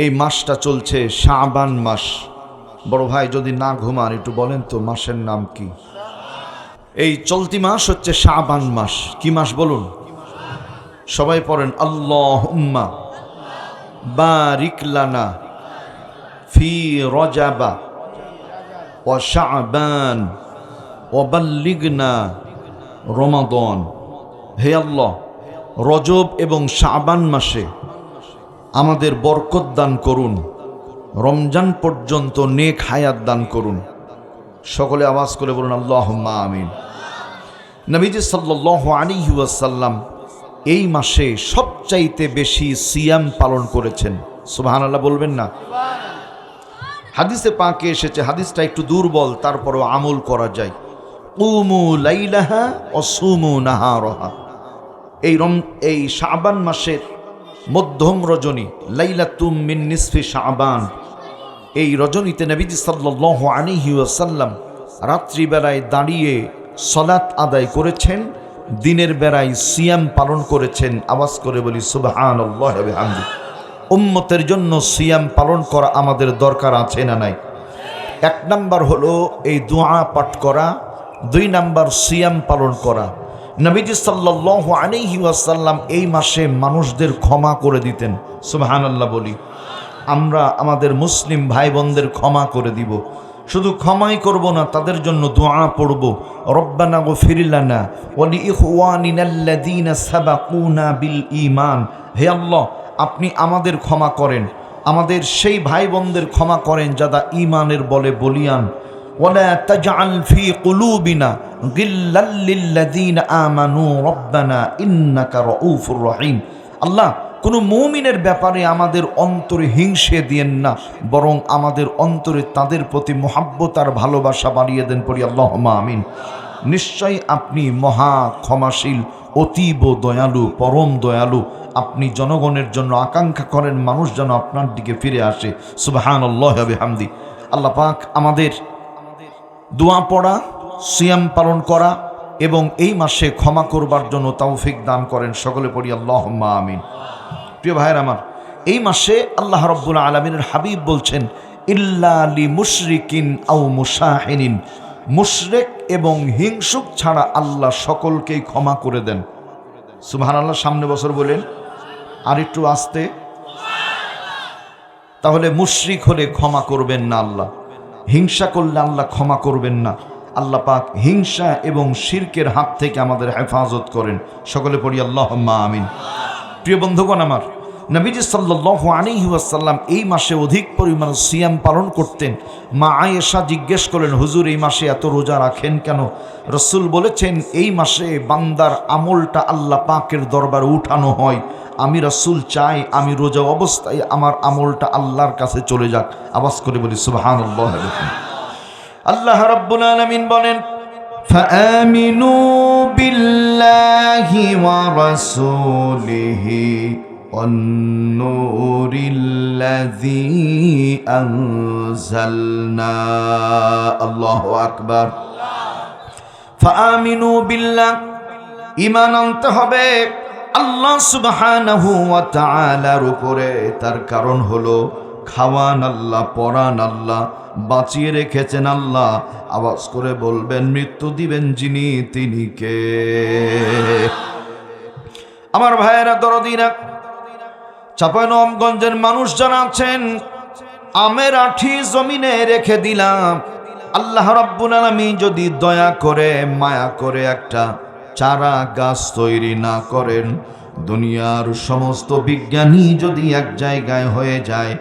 এই মাসটা চলছে শাবান মাস। বড় ভাই যদি না ঘুমান একটু বলেন তো মাসের নাম কি? এই চলতি মাস হচ্ছে শাবান মাস। কি মাস বলুন? সবাই পড়েন আল্লাহুম্মা বারিক লানা ফি রজাবা ওয়া শাবান ওয়া বাল্লিগনা রমাদান। হে আল্লাহ, রজব এবং শাবান মাসে আমাদের বরকত দান করুন, রমজান পর্যন্ত নেক হায়াত দান করুন। সকলে আওয়াজ করে বলুন আল্লাহুম্মা আমিন। নবীজি সাল্লাল্লাহু আলাইহি ওয়াসাল্লাম এই মাসে সবচাইতে বেশি সিয়াম পালন করেছেন। সুবহানাল্লাহ বলবেন না? হাদিসে পাকে এসেছে, হাদিসটা একটু দুর্বল, তারপরও আমল করা যায়। কুমু লাইলাহা ওয়া সুমু নাহারাহা। এই শাবান মাসের মধ্যম রজনী, লাইলাতুম মিন নিসফি শাবান, এই রজনীতে নবীজি সাল্লাল্লাহু আলাইহি ওয়াসাল্লাম রাত্রিবেলায় দাঁড়িয়ে সালাত আদায় করেছেন, দিনের বেলায় সিয়াম পালন করেছেন। আওয়াজ করে বলি সুবহানাল্লাহি ওয়া বিহামদিহি। উম্মতের জন্য সিয়াম পালন করা আমাদের দরকার আছে না নাই? এক নাম্বার হলো এই দোয়া পাঠ করা, দুই নাম্বার সিয়াম পালন করা। নবীজি সাল্লাল্লাহু আলাইহি ওয়াসাল্লাম এই মাসে মানুষদের ক্ষমা করে দিতেন। সুবহানাল্লাহ বলি। আমরা আমাদের মুসলিম ভাই বোনদের ক্ষমা করে দিব। শুধু ক্ষমাই করব না, তাদের জন্য দোয়া পড়ব। রব্বানা গফির লানা ওয়া লিইখওয়ানিনাল্লাযীনা সাবাকুনা বিল ঈমান। হে আল্লাহ, আপনি আমাদের ক্ষমা করেন, আমাদের সেই ভাই বোনদের ক্ষমা করেন যারা ঈমানের বলে বলিয়ান। ওয়ালা তাজআল ফি কুলুবিনা গিল্লাল লিল্লাযীনা আমানু রব্বানা ইন্নাকা রাউফুর রহিম। আল্লাহ, কোনো মুমিনের ব্যাপারে আমাদের অন্তরে হিংসে দিয়েন না, বরং আমাদের অন্তরে তাদের প্রতি মুহাব্বত আর ভালোবাসা বাড়িয়ে দেন। পড়ি আল্লাহুম্মা আমিন। নিশ্চয়ই আপনি মহা ক্ষমাশীল, অতীব দয়ালু, পরম দয়ালু। আপনি জনগণের জন্য আকাঙ্ক্ষা করেন মানুষ যেন আপনার দিকে ফিরে আসে। সুবহানাল্লাহি ওয়া বিহামদিহি। আল্লাহ পাক আমাদের দোয়া পড়া, সিয়াম পালন করা এবং এই মাসে ক্ষমা করবার জন্য তৌফিক দান করেন। সকলে পড়ি আল্লাহুম্মা আমিন। প্রিয় ভাইয়ের আমার, এই মাসে আল্লাহ রাব্বুল আলামিনের হাবিব বলছেন, ইল্লা লি মুশরিকিন আও মুশাহিনিন। মুশরিক এবং হিংসুক ছাড়া আল্লাহ সকলকেই ক্ষমা করে দেন। সুবহানাল্লাহ। সামনে বছর বলেন আর একটু আস্তে। তাহলে মুশরিক হলে ক্ষমা করবেন না আল্লাহ, হিংসা করলে আল্লাহ ক্ষমা করবেন না। আল্লাহ পাক হিংসা এবং শিরকের হাত থেকে আমাদের হেফাজত করেন। সকলে পড়ি আল্লাহুম্মা আমিন। প্রিয় বন্ধুগণ আমার, নবীজি সাল্লাল্লাহু আলাইহি ওয়াসাল্লাম এই মাসে অধিক পরিমাণ সিয়াম পালন করতেন। মা আয়েশা জিজ্ঞেস করলেন, হুজুর এই মাসে এত রোজা রাখেন কেন? রাসূল বলেছেন, এই মাসে বান্দার আমলটা আল্লাহ পাকের দরবারে উঠানো হয়। আমি রাসূল চাই আমি রোজা অবস্থায় আমার আমলটা আল্লাহর কাছে চলে যাক। আওয়াজ করে বলি সুবহানাল্লাহ। আল্লাহ রাব্বুল আলামিন বলেন, ফাআমিনু বিল্লাহি ওয়া রাসূলিহি ওয়ান-নূরিল্লাযী আনজালনা। আল্লাহু আকবার। ফাআমিনু বিল্লাহ, ঈমান আনতে হবে আল্লাহ সুবহানাহু ওয়া তাআলার উপরে। তার কারণ হলো খাওয়ান আল্লাহ, পরান আল্লাহ, বাঁচিয়ে রেখেছেন আল্লাহ। আওয়াজ করে বলবেন, মৃত্যু দিবেন যিনি, তিনি কে? আমার ভাইয়েরা, দরদিরা, চাঁপাইনবাবগঞ্জের মানুষ যারা আছেন, আমের আঁঠি জমিনে রেখে দিলাম। আল্লাহ রাব্বুল আলামিন যদি দয়া করে মায়া করে একটা চারা গাছ তৈরি না করেন, দুনিয়ার সমস্ত বিজ্ঞানী যদি এক জায়গায় হয়ে যায়,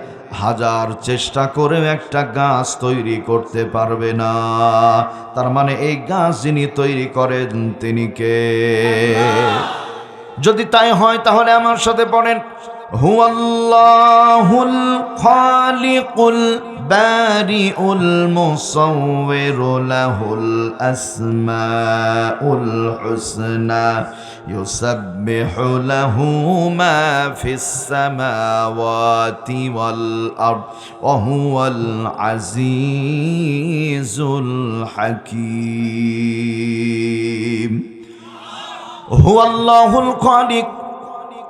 হাজার চেষ্টা করে একটা গাছ তৈরি করতে পারবে না। তার মানে এই গাছ যিনি তৈরি করেন তিনি কে? যদি তাই হয় তাহলে আমার সাথে পড়েন, হুয়াল্লাহুল খালিকুল বারিউল মুসাউবিরু লাহুল আসমাউল হুসনা ইউসাব্বিহু লাহু মা ফিস সামাওয়াতি ওয়াল আরদ ওয়া হুয়াল আজিজুল হাকীম। হুয়াল্লাহুল খালিক,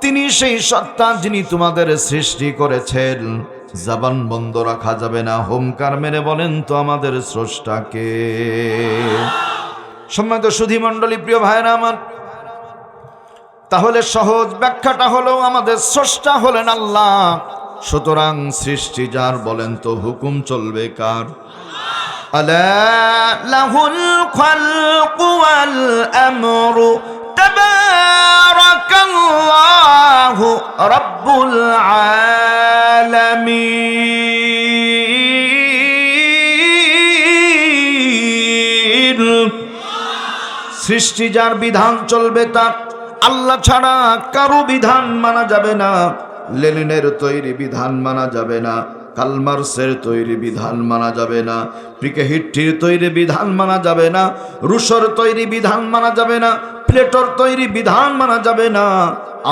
তিনি সেই সত্তা যিনি তোমাদের সৃষ্টি করেছেন। জবান বন্ধ রাখা যাবে না। হোমকার মেরে বলেন তো আমাদের স্রষ্টাকে। সম্মানিত সুধী মণ্ডলী, প্রিয় ভাইরা আমার, তাহলে সহজ ব্যাখ্যাটা হলো আমাদের স্রষ্টা হলেন আল্লাহ। সুতরাং সৃষ্টি যার, বলেন তো হুকুম চলবে কার? আলা লাহুল খালকু ওয়াল আমরু তাবারাকাল্লাহু রাব্বুল আলামিন। সৃষ্টি যার, বিধান চলবে তার। আল্লাহ ছাড়া কারো বিধান মানা যাবে না। লেনিনের তৈরি বিধান মানা যাবে না, কালমার্সের তৈরি বিধান মানা যাবে না, প্রিকেহিট্টির তৈরি বিধান মানা যাবে না, রুশোর তৈরি বিধান মানা যাবে না, প্লেটোর তৈরি বিধান মানা যাবে না,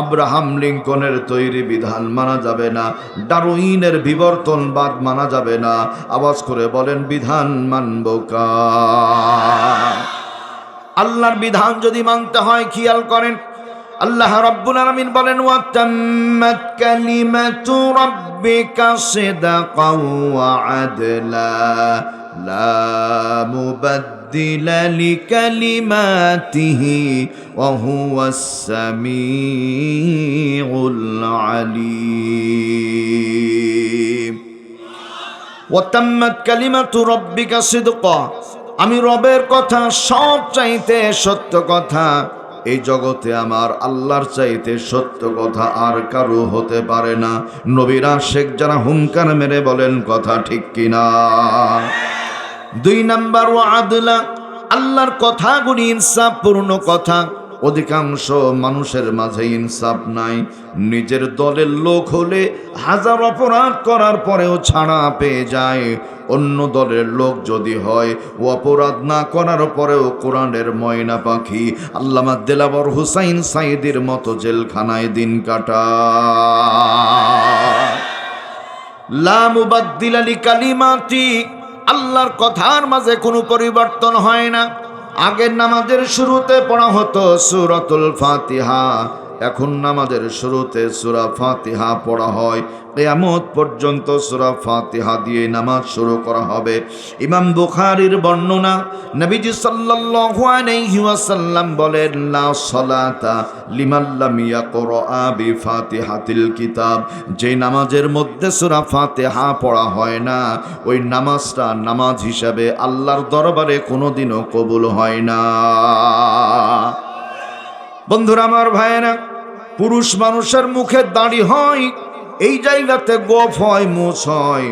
আব্রাহাম লিঙ্কনের তৈরি বিধান মানা যাবে না, ডারউইনের বিবর্তনবাদ মানা যাবে না। আওয়াজ করে বলেন, বিধান মানব কার? আল্লাহর বিধান যদি মানতে হয়, খেয়াল করেন, আল্লাহ রাব্বুল আলামিন বলেন, ওয়া তাম্মাত কালিমাতু রাব্বিকা সিদকাও ওয়া আদলা লা মুবাদ্দিলা লিকালিমাতিহি ওয়া হুয়াস সামিউল আলিম। ওয়া তাম্মাত কালিমাতু রাব্বিকা সিদকা, আমি রবের কথা সব চাইতে সত্য কথা। এই জগতে আমার আল্লাহর চাইতে সত্য কথা আর কারো হতে পারে না। নবীরা শেখ যারা হুঙ্কার মেরে বলেন কথা ঠিক কিনা? 2 নাম্বার, ওয়া আদলা, আল্লাহর কথাগুলি ইনসাফপূর্ণ কথা। অধিকাংশ মানুষের মাঝে ইনসাফ নাই। নিজের দলের লোক হলে হাজার অপরাধ করার পরেও ছাড়া পেয়ে যায়। অন্য দলের লোক যদি হয়, ও অপরাধ না করার পরেও কোরআনের ময়না পাখি আল্লামা দেলাবর হুসাইন সাইদির মতো জেলখানায় দিন কাটায়। লা মুবাদ্দিলা লিকালিমাতি, আল্লাহর কথার মাঝে কোনো পরিবর্তন হয় না। আগের নামাজের শুরুতে পড়া হতো সূরাতুল ফাতিহা, এখন নামাজের শুরুতে সূরা ফাতিহা পড়া হয়। কিয়ামত পর্যন্ত সূরা ফাতিহা দিয়ে নামাজ শুরু করা হবে। ইমাম বুখারীর বর্ণনা, নবীজি সাল্লাল্লাহু আলাইহি ওয়াসাল্লাম বলেন, লা সালাতা লিমান লাম ইয়াকরা বিফাতিহাতিল কিতাব, যে নামাজের মধ্যে সূরা ফাতিহা পড়া হয় না, ওই নামাজটা নামাজ হিসাবে আল্লাহর দরবারে কোনোদিনও কবুল হয় না। বন্ধুরা আমার, ভাইয়েরা, পুরুষ মানুষের মুখে দাড়ি হয়, এই জায়গাতে গোফ হয়, মুছ হয়।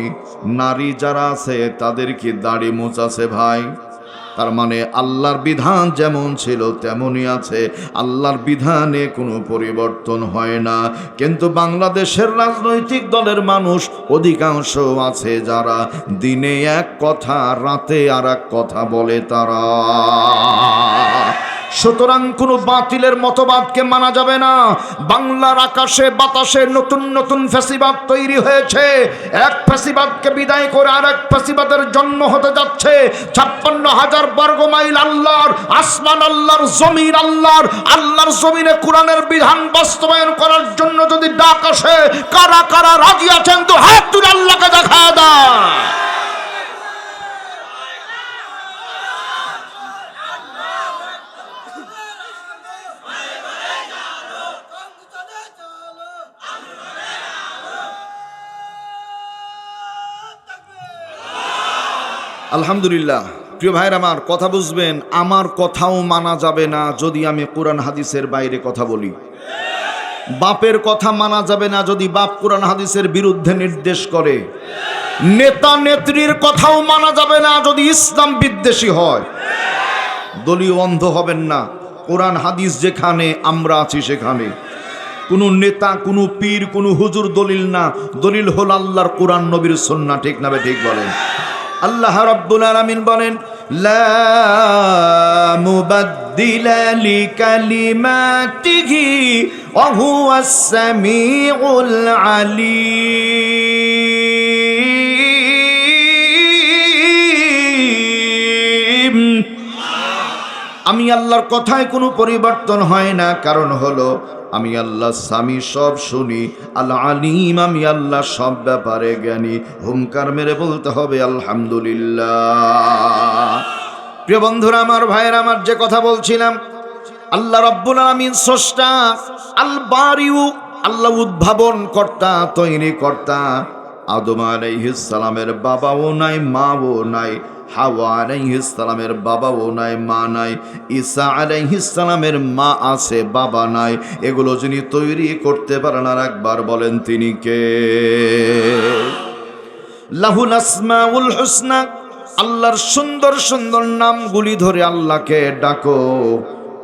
নারী যারা আছে তাদের কি দাড়ি মুছ আছে ভাই? তার মানে আল্লাহর বিধান যেমন ছিল তেমনই আছে। আল্লাহর বিধানে কোনো পরিবর্তন হয় না। কিন্তু বাংলাদেশের রাজনৈতিক দলের মানুষ অধিকাংশ আছে যারা দিনে এক কথা, রাতে আর এক কথা বলে তারা। সুতরাং কোনো বাতিলের মতবাদকে মানা যাবে না। বাংলার আকাশে বাতাসে নতুন নতুন ফ্যাসিবাদ তৈরি হয়েছে। এক ফ্যাসিবাদকে বিদায় করে আরেক ফ্যাসিবাদের জন্ম হতে যাচ্ছে। 56,000 বর্গ মাইল আল্লাহর আসমান, আল্লাহর জমিন, আল্লাহর জমিনে কোরআনের বিধান বাস্তবায়ন করার জন্য যদি ডাক আসে, কারা কারা রাজি আছেন তো হাত তুলে আল্লাহকে দেখা দেয়। আলহামদুলিল্লাহ। প্রিয় ভাইরা আমার, কথা বুঝবেন, আমার কথাও মানা যাবে না যদি আমি কোরআন হাদিসের বাইরে কথা বলি। বাপের কথা মানা যাবে না যদি বাপ কোরআন হাদিসের বিরুদ্ধে নির্দেশ করে। নেতা নেত্রীর কথাও মানা যাবে না যদি ইসলাম বিদ্বেষী হয়। দলীয় অন্ধ হবেন না। কোরআন হাদিস যেখানে, আমরা আছি সেখানে। কোনো নেতা, কোনো পীর, কোনো হুজুর দলিল না। দলিল হল আল্লাহর কোরআন, নবীর সুন্নাহ। ঠিক না ঠিক বলেন? আল্লাহ রাব্বুল আলামিন বলেন, লা মুবাদ্দিলা লিকালিমাতিহি ওয়া হুয়াস সামিউল আলিম। আমি আল্লাহর কথায় কোনো পরিবর্তন হয় না। কারণ হলো আমি আল্লাহ সামি, সব শুনি। আল আলিম, আমি আল্লাহ সব ব্যাপারে জ্ঞানী। হুঙ্কার মেরে বলতে হবে আলহামদুলিল্লাহ। প্রিয় বন্ধুরা আমার, ভাইয়ের আমার, যে কথা বলছিলাম, আল্লাহ রাব্বুল আলামিন স্রষ্টা, আল বারিউ, আল্লাহ উদ্ভাবন কর্তা, তৈরি কর্তা। আদম আলাইহিস সালামের বাবাও নাই, মাও নাই। হাওয়া আলাইহিস সালামের বাবাও নাই, মা নাই। ঈসা আলাইহিস সালামের মা আছে, বাবা নাই। এগুলো যিনি তৈরি করতে পারেন, আর একবার বলেন তিনি কে? লাহুল আসমাউল হুসনা, আল্লাহর সুন্দর সুন্দর নামগুলি ধরে আল্লাহকে ডাকো।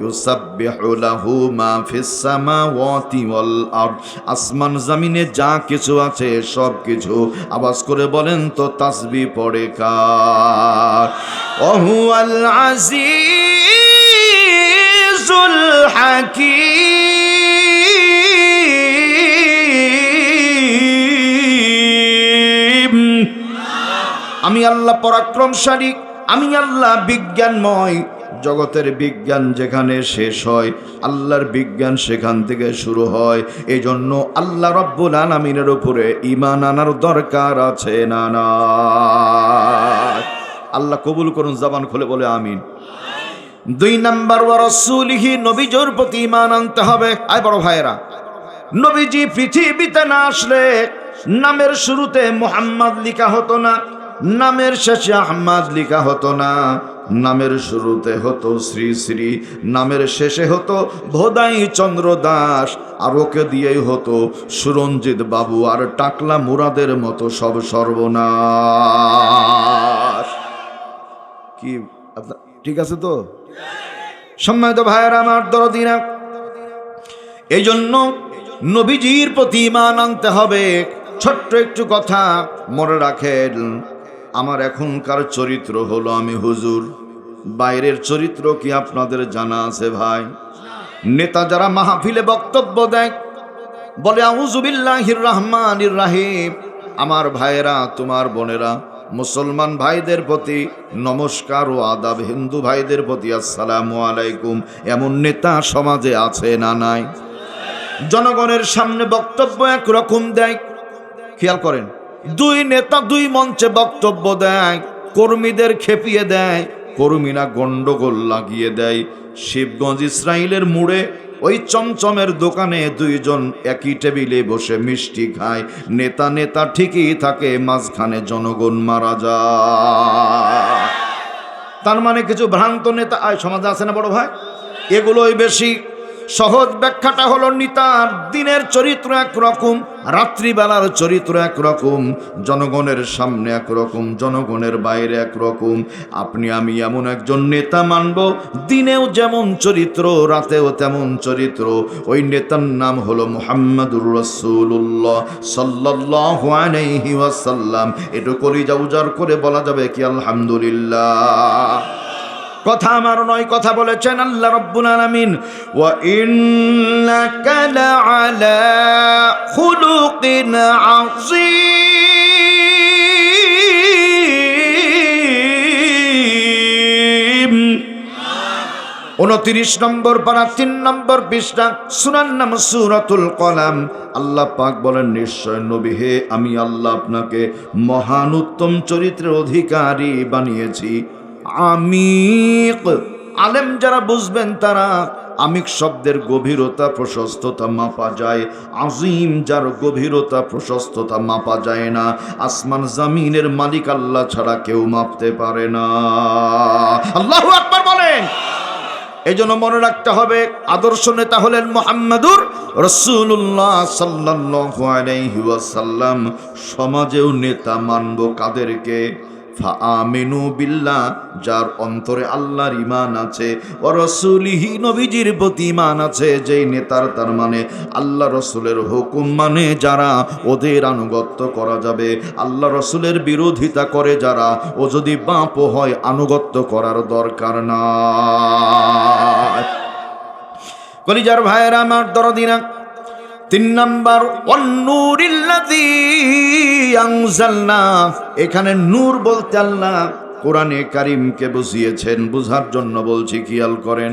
ইউসাব্বিহু লাহু মা ফিস সামাওয়াতি ওয়াল আরদ, আসমান জমিনে যা কিছু আছে সব কিছু আওয়াজ করে বলেন তো তাসবিহ পড়ে কার? ওয়া হুয়াল আজিজুল হাকীম। আমি আল্লাহ পরাক্রমশালী, আমি আল্লাহ বিজ্ঞানময়। জগতের বিজ্ঞান যেখানে শেষ হয়, আল্লাহর বিজ্ঞান সেখান থেকে শুরু হয়। এই জন্য আল্লাহ রাব্বুল আলামিনের উপরে ঈমান আনার দরকার আছে না না? আল্লাহ কবুল করুন, জবান খুলে বলে আমিন। 2 নাম্বার, ওয়া রাসূলিহি, নবীজির প্রতি ঈমান আনতে হবে। আয় বড় ভাইয়েরা, নবীজি পৃথিবীতে না আসলে নামের শুরুতে মুহাম্মদ লেখা হতো না, নামের শেষে আহমদ লেখা হতো না। নামের শুরুতে হতো শ্রী শ্রী, নামের শেষে হতো ভোদাই চন্দ্র দাস, আর ওকে দিয়েই হতো সুরঞ্জিত বাবু আর টাকলা মুরাদের মতো সব সর্বনাশ। কি ঠিক আছে তো? সম্মানিত ভাইয়েরা আমার, দরদিরা, এই জন্য নবীজির প্রতি ঈমান আনতে হবে। ছোট্ট একটু কথা মনে রাখেন, আমার এখনকার চরিত্র হলো আমি হুজুর। বাইরের চরিত্র কি আপনাদের জানা আছে ভাই? নেতা যারা মাহফিলে বক্তব্য দেয়, বলে আউযু বিল্লাহির রহমানির রহিম। আমার ভাইয়েরা, তোমার বোনেরা, মুসলমান ভাইদের প্রতি নমস্কার ও আদাব, হিন্দু ভাইদের প্রতি আসসালামু আলাইকুম। এমন নেতা সমাজে আছে না নাই? জনগণের সামনে বক্তব্য একরকম দেয়, খেয়াল করেন। 2 নেতা 2 মঞ্চে বক্তব্য দেয়, কর্মীদের খেপিয়ে দেয়, কর্মীরা গন্ডগোল লাগিয়ে দেয়। শিবগঞ্জ ইসরাইলের মোড়ে ওই চমচমের দোকানে 2 জন একই টেবিলে বসে মিষ্টি খায়। নেতা নেতা ঠিকই থাকে, মাঝখানে জনগণ মারা যায়। তার মানে কিছু ভ্রান্ত নেতা সমাজে আছে না বড় ভাই? এগুলোই বেশি। সহজ ব্যাখ্যাটা হলো, নেতার দিনের চরিত্র একরকম, রাত্রিবেলার চরিত্র একরকম, জনগণের সামনে একরকম, জনগণের বাইরে একরকম। আপনি আমি এমন একজন নেতা মানব, দিনেও যেমন চরিত্র, রাতেও তেমন চরিত্র। ওই নেতার নাম হলো মুহাম্মাদুর রাসূলুল্লাহ সাল্লাল্লাহু আলাইহি ওয়াসাল্লাম। একটু কলিজা উজাড় করে বলা যাবে কি আলহামদুলিল্লাহ? কথা আমার নয়, কথা বলেছেন আল্লাহ রাব্বুল আলামিন, ওয়া ইন্নাকা লাআলা খুলুকিন আযীম। 29 নম্বর পারা 3 নম্বর পৃষ্ঠা, সূরার নাম সূরাতুল কলাম। আল্লাহ পাক বলেন, নিশ্চয় নবী হে, আমি আল্লাহ আপনাকে মহান উত্তম চরিত্রের অধিকারী বানিয়েছি। আমিক, আলেম যারা বুঝবেন তারা আমিক শব্দের গভীরতা প্রশস্ততা মাপা যায়। আজিম, যার গভীরতা প্রশস্ততা মাপা যায় না। আসমান জমিনের মালিক আল্লাহ ছাড়া কেউ মাপতে পারে না। আল্লাহু আকবার বলেন। এই জন্য মনে রাখতে হবে, আদর্শ নেতা হলেন মুহাম্মাদুর রাসূলুল্লাহ সাল্লাল্লাহু আলাইহি ওয়াসাল্লাম। সমাজেও নেতা মানব কাদেরকে? ফাআমিনু বিল্লাহ, যার অন্তরে আল্লাহর ঈমান আছে, ওয়া রাসূলিহি, নবীজির প্রতি ঈমান আছে। যেই নেতার, তার মানে আল্লাহ রাসূলের হুকুম মানে যারা, ওদের আনুগত্য করা যাবে। আল্লাহ রাসূলের বিরোধিতা করে যারা, ও যদি বাপও হয়, আনুগত্য করার দরকার নাই। কলিজার ভাইয়েরা আমার, দরদিনা, 3 নাম্বার, ওয়ান-নূরিল্লাযী আনজালনা। এখানে নূর বলতে আল্লাহ কোরআনে কারীমকে বুঝিয়েছেন। বুঝার জন্য বলছি, খেয়াল করেন।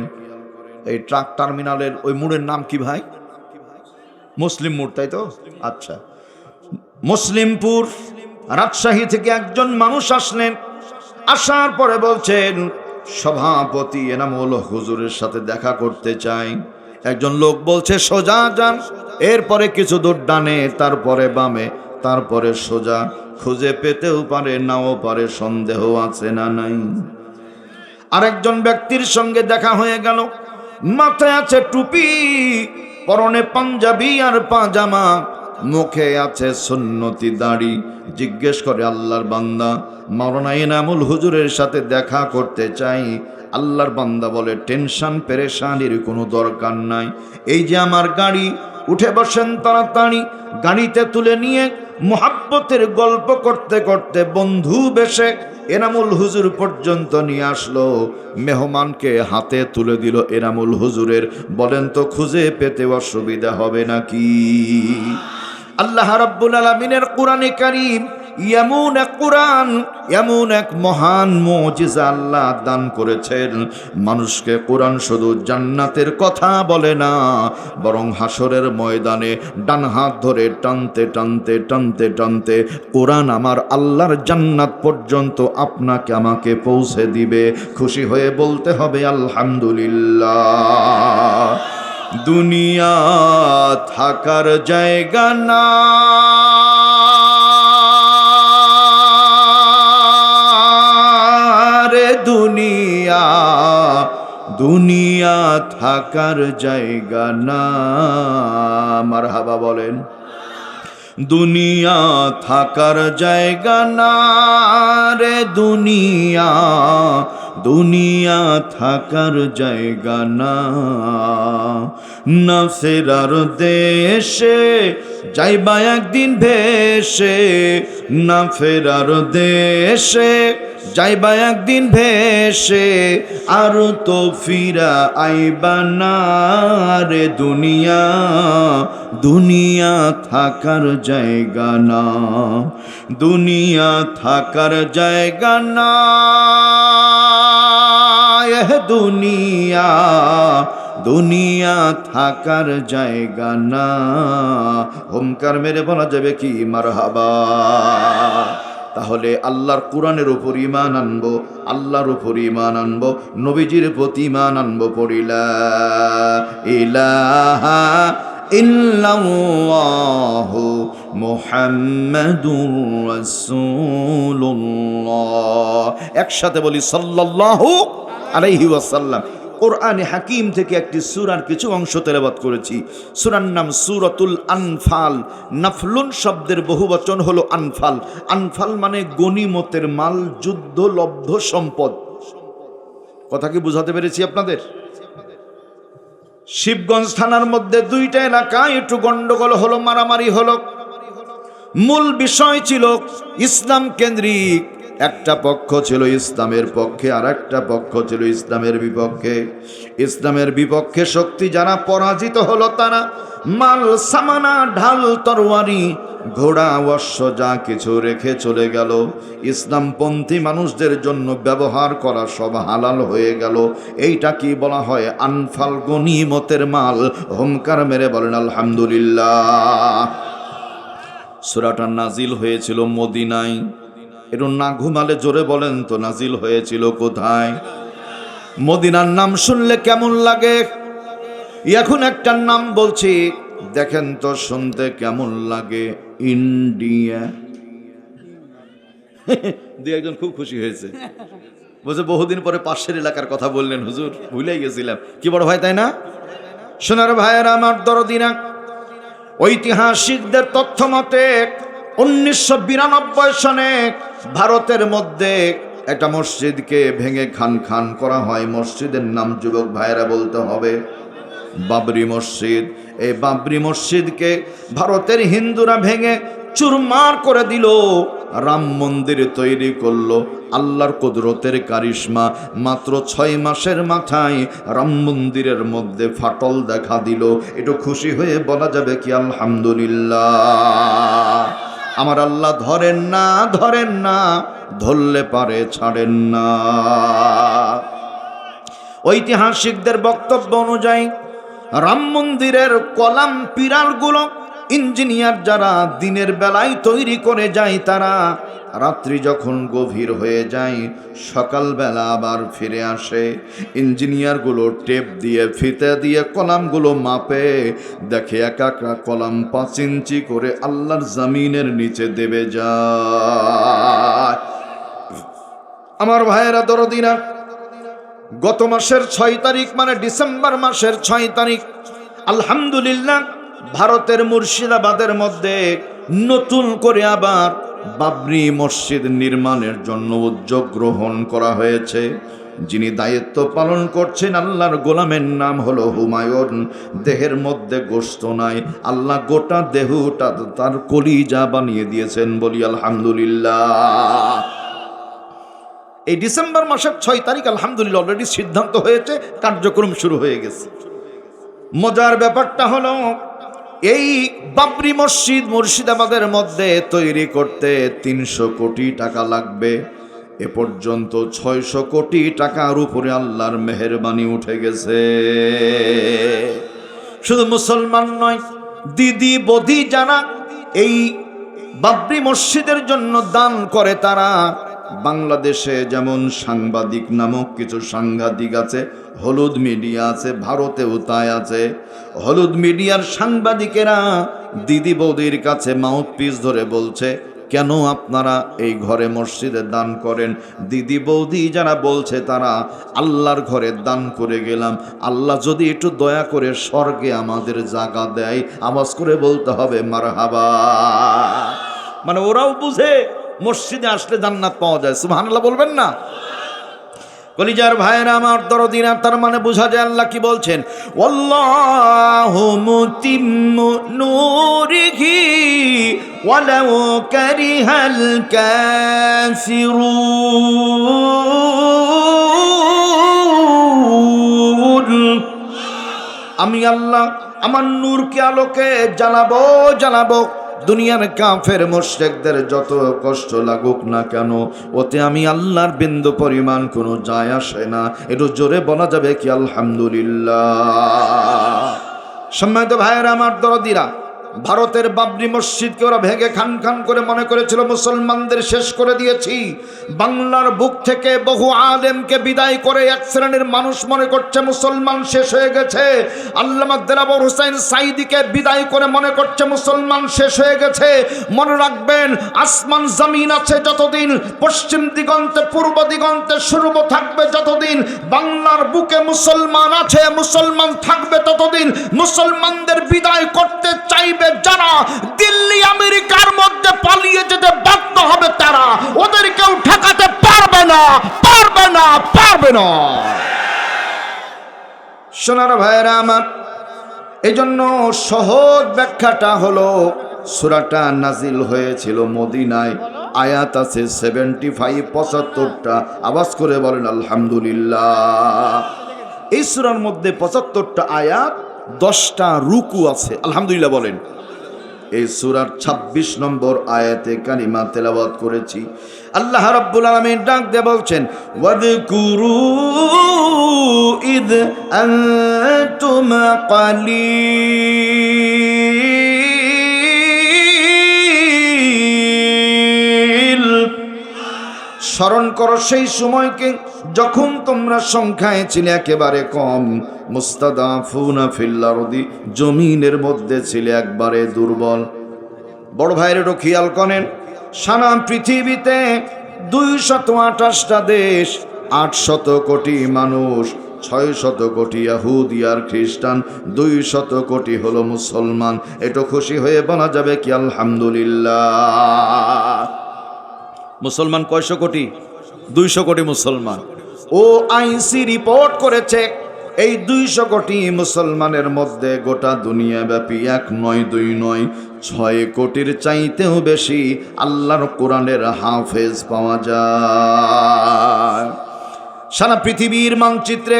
এই ট্রাক টার্মিনালের ওই মোড়ের নাম কি ভাই? মুসলিমপুর, তাই তো? আচ্ছা, মুসলিমপুর রাজশাহী থেকে একজন মানুষ আসলেন। আসার পরে বলছেন, সভাপতি এনামুল হুজুরের সাথে দেখা করতে চাই। একজন লোক বলছে, সোজা যান, এরপরে কিছু দূর ডানে, তারপরে বামে, তারপরে সোজা। খুঁজে পেতেও পারে, নাও পারে, সন্দেহ আছে না নাই? আরেকজন ব্যক্তির সঙ্গে দেখা হয়ে গেল। মাথায় আছে টুপি, পরনে পাঞ্জাবি আর পাজামা, মুখে আছে সুন্নতি দাড়ি। জিজ্ঞেস করে, আল্লাহর বান্দা, মাওলানা এনামুল হুজুরের সাথে দেখা করতে চাই। আল্লাহর বান্দা বলে, টেনশন পেরেশানির কোনো দরকার নাই, এই যে আমার গাড়ি, উঠে বসেন তাড়াতাড়ি। গাড়িতে তুলে নিয়ে মোহাব্বতের গল্প করতে করতে বন্ধু বেশে এনামুল হুজুর পর্যন্ত নিয়ে আসলো। মেহমানকে হাতে তুলে দিল এনামুল হুজুরের। বলেন তো, খুঁজে পেতে অসুবিধা হবে নাকি? আল্লাহ রাব্বুল আলামিনের কোরআনে কারীম এমন এক কোরআন, এমন এক মহান মুজিজা আল্লাহ দান করেছেন। মানুষকে কোরআন শুধু জান্নাতের কথা বলে না, বরং হাসরের ময়দানে ডান হাত ধরে টানতে টানতে টানতে টানতে কোরআন আমার আল্লাহর জান্নাত পর্যন্ত আপনাকে আমাকে পৌঁছে দিবে। খুশি হয়ে বলতে হবে আলহামদুলিল্লাহ। দুনিয়া থাকার জায়গা না, রে দুনিয়া, দুনিয়া থাকার জায়গা না। মারহাবা বলেন। দুনিয়া থাকার জায়গা না রে দুনিয়া, দুনিয়া থাকার জায়গা না। না ফেরার দেশে যাইবা একদিন ভেসে, না ফেরার দেশে যাইবা একদিন ভেসে, আর তো ফিরা আইবা না রে দুনিয়া, দুনিয়া থাকার জায়গা না, দুনিয়া থাকার জায়গা না। দুনিয়া, দুনিয়া থাকার জায়গা না। হুমকার মেরে বলা যাবে কি মারহাবা। তাহলে আল্লাহর কোরআনের উপর ঈমান আনবো, আল্লাহর উপর ঈমান আনবো, নবীজির প্রতি ঈমান আনবো। পড়িলা ইলাহা ইল্লাল্লাহু মুহাম্মাদুর রাসূলুল্লাহ। একসাথে বলি সাল্লাল্লাহু আলাইহি ওয়াসাল্লাম। কোরআনে হাকিম থেকে একটি সূরার কিছু অংশ তেলাওয়াত করেছি। সূরার নাম সূরাতুল আনফাল। নাফলুন শব্দের বহুবচন হলো আনফাল। আনফাল মানে গনিমতের মাল, যুদ্ধ লব্ধ সম্পদ। কথা কি বুঝাতে পেরেছি আপনাদের? শিবগঞ্জ থানার মধ্যে দুইটা এলাকায় একটু গন্ডগোল হলো, মারামারি হলো। মূল বিষয় ছিল ইসলাম কেন্দ্রিক। একটা পক্ষ ছিল ইসলামের পক্ষে, আর একটা পক্ষ ছিল ইসলামের বিপক্ষে। ইসলামের বিপক্ষে শক্তি যারা পরাজিত হলো, তারা মাল সামানা, ঢাল, তরবারি, ঘোড়া, অশ্ব যা কিছু রেখে চলে গেল। ইসলামপন্থী মানুষদের জন্য ব্যবহার করা সব হালাল হয়ে গেল। এইটা কি বলা হয়? আনফাল, গনিমতের মাল। হুমকার মেরে বলেন আলহামদুলিল্লাহ। সূরাটা নাজিল হয়েছিল মদিনায়। একটু না ঘুমালে জোরে বলেন তো, নাজিল হয়েছিল কোথায়? মদিনার নাম শুনলে কেমন লাগে? এখন একটা নাম বলছি, দেখেন তো শুনতে কেমন লাগে। ইন্ডিয়া। দুই একজন খুব খুশি হয়েছে, বলছে বহুদিন পরে পাশের এলাকার কথা বললেন হুজুর, ভুলেই গেছিলাম। কি বড় ভাই, তাই না? সোনার ভাইয়েরা আমার দরদিনা, ঐতিহাসিকদের তথ্য মতে 1992 সনে ভারতের মধ্যে একটা মসজিদকে ভেঙে খান খান করা হয়। মসজিদের নাম, যুবক ভাইয়েরা বলতে হবে, বাবরি মসজিদ। এই বাবরি মসজিদকে ভারতের হিন্দুরা ভেঙে চুরমার করে দিল, রাম মন্দির তৈরি করলো। আল্লাহর কুদরতের কারিশমা, মাত্র 6 মাসের মাথায় রাম মন্দিরের মধ্যে ফাটল দেখা দিল। একটু খুশি হয়ে বলা যাবে কি আলহামদুলিল্লাহ। আমার আল্লাহ ধরেন না, ধরেন না, ধরলে পারে ছাড়েন না। ঐতিহাসিকদের বক্তব্য অনুযায়ী রাম মন্দিরের কলাম পিরালগুলো ইঞ্জিনিয়ার যারা দিনের বেলায় তৈরি করে যায়, তারা রাত্রি যখন গভীর হয়ে যায় সকালবেলা আবার ফিরে আসে। ইঞ্জিনিয়ারগুলো টেপ দিয়ে ফিতে দিয়ে কলামগুলো মাপে, দেখে এক একটা কলাম 5 ইঞ্চি করে আল্লাহর জমিনের নিচে দেবে যায়। আমার ভাইয়েরা দরদিনা, গত মাসের 6 তারিখ মানে ডিসেম্বর মাসের 6 তারিখ আলহামদুলিল্লাহ ভারতের মুর্শিদাবাদের মধ্যে নতুন করে আবার বাবরি মসজিদ নির্মাণের জন্য উদ্যোগ গ্রহণ করা হয়েছে। যিনি দায়িত্ব পালন করছেন আল্লাহর গোলামের নাম হলো হুমায়ুন। দেহের মধ্যে গোশত নাই, আল্লাহ গোটা দেহটা তার কলিজা বানিয়ে দিয়েছেন, বলি আলহামদুলিল্লাহ। এই ডিসেম্বর মাসের 6 তারিখ আলহামদুলিল্লাহ অলরেডি সিদ্ধান্ত হয়েছে, কার্যক্রম শুরু হয়ে গেছে। মজার ব্যাপারটা হলো এই বাবরি মসজিদ মুর্শিদাবাদের মধ্যে তৈরি করতে 300 কোটি টাকা লাগবে। এ পর্যন্ত 600 কোটি টাকার উপরে আল্লাহর মেহেরবানি উঠে গেছে। শুধু মুসলমান নয়, দিদি বদি যারা এই বাবরি মসজিদের জন্য দান করে, তারা বাংলাদেশে যেমন সাংবাদিক নামক কিছু সাংঘাতিক আছে, হলুদ মিডিয়া আছে, ভারতেও তাই আছে। হলুদ মিডিয়ার সাংবাদিকেরা দিদি বৌদির কাছে মাউথপিস ধরে বলছে, কেন আপনারা এই ঘরে মসজিদে দান করেন? দিদি বৌদি যারা বলছে তারা আল্লাহর ঘরে দান করে গেলাম, আল্লাহ যদি একটু দয়া করে স্বর্গে আমাদের জায়গা দেয়, আওয়াজ করে বলতে হবে মারহাবা। মানে ওরাও বুঝে মসজিদে আসলে জান্নাত পাওয়া যায়, সুবহানাল্লাহ বলবেন না? কলিজার ভাইরা আমার দরদিনা, তার মানে বোঝা যায় আল্লাহ কি বলছেন, ওয়াল্লাহু মুতিম্মু নূরিহি ওয়ালাউ কারিহাল কাফিরুন। আমি আল্লাহ আমার নূরকে আলোকে জ্বালাবো। দুনিয়ার কাফের মুশরিকদের যত কষ্ট লাগুক না কেন, ওতে আমি আল্লাহর বিন্দু পরিমাণ কোনো যায় আসে না। একটু জোরে বলা যাবে কি আলহামদুলিল্লাহ? সম্মানিত ভাইয়েরা আমার দরদিরা, ভারতের বাবরি মসজিদকে ওরা ভেঙে খান খান করে মনে করেছিল মুসলমানদের শেষ করে দিয়েছি। বাংলার বুক থেকে বহু আলেমকে বিদায় করে এক শ্রেণীর মানুষ মনে করছে মুসলমান শেষ হয়ে গেছে। আল্লামা দেলাবর হোসেন সাইদিকে বিদায় করে মনে করছে মুসলমান শেষ হয়ে গেছে। মনে রাখবেন, আসমান জমিন আছে যতদিন, পশ্চিম দিগন্তে পূর্ব দিগন্তে সূর্য থাকবে যতদিন, বাংলার বুকে মুসলমান আছে, মুসলমান থাকবে ততদিন। মুসলমানদের বিদায় করতে চাইবে যারা, দিল্লি আমেরিকার মধ্যে পালিয়ে যেতে বাধ্য হবে তারা, ওদেরকেও ঠেকাতে পারবে না। সোনার ভাইয়েরা আমার, এজন্য সহজ ব্যাখ্যাটা হলো, সূরাটা নাজিল হয়েছিল মদিনায়, আয়াত আছে 75-75টা। আওয়াজ করে বলেন আলহামদুলিল্লাহ। এই সূরার মধ্যে 75টা আয়াত, 10টা রুকু আছে, আলহামদুলিল্লাহ বলেন। এই সূরার 26 নম্বর আয়াতে কালিমা তেলাওয়াত করেছি। আল্লাহ রাব্বুল আলামিন ডাক দিয়ে বলছেন, ওয়াযকুরু ইদ আনতুম কালিল। স্মরণ করো সেই সময়কে যখন তোমরা সংখ্যায় ছিলে একেবারে কম, মুস্তাদাফুনা ফিল আরদি, জমিনের মধ্যে ছিলে একবারে দুর্বল। বড় ভাইয়েরও খেয়াল করেন, সারা পৃথিবীতে 228টা দেশ, 800 কোটি মানুষ, 600 কোটি ইহুদি আর খ্রিস্টান, 200 কোটি হলো মুসলমান। এটা খুশি হয়ে বলা যাবে কি আলহামদুলিল্লাহ? মুসলমান কয়শো কোটি? 200 কোটি মুসলমান। OIC রিপোর্ট করেছে এই 200 কোটি মুসলমানের মধ্যে গোটা দুনিয়াব্যাপী 1 নয় 2 নয় 6 কোটির চাইতেও বেশি আল্লাহর কোরআনের হাফেজ পাওয়া যায়। সারা পৃথিবীর মানচিত্রে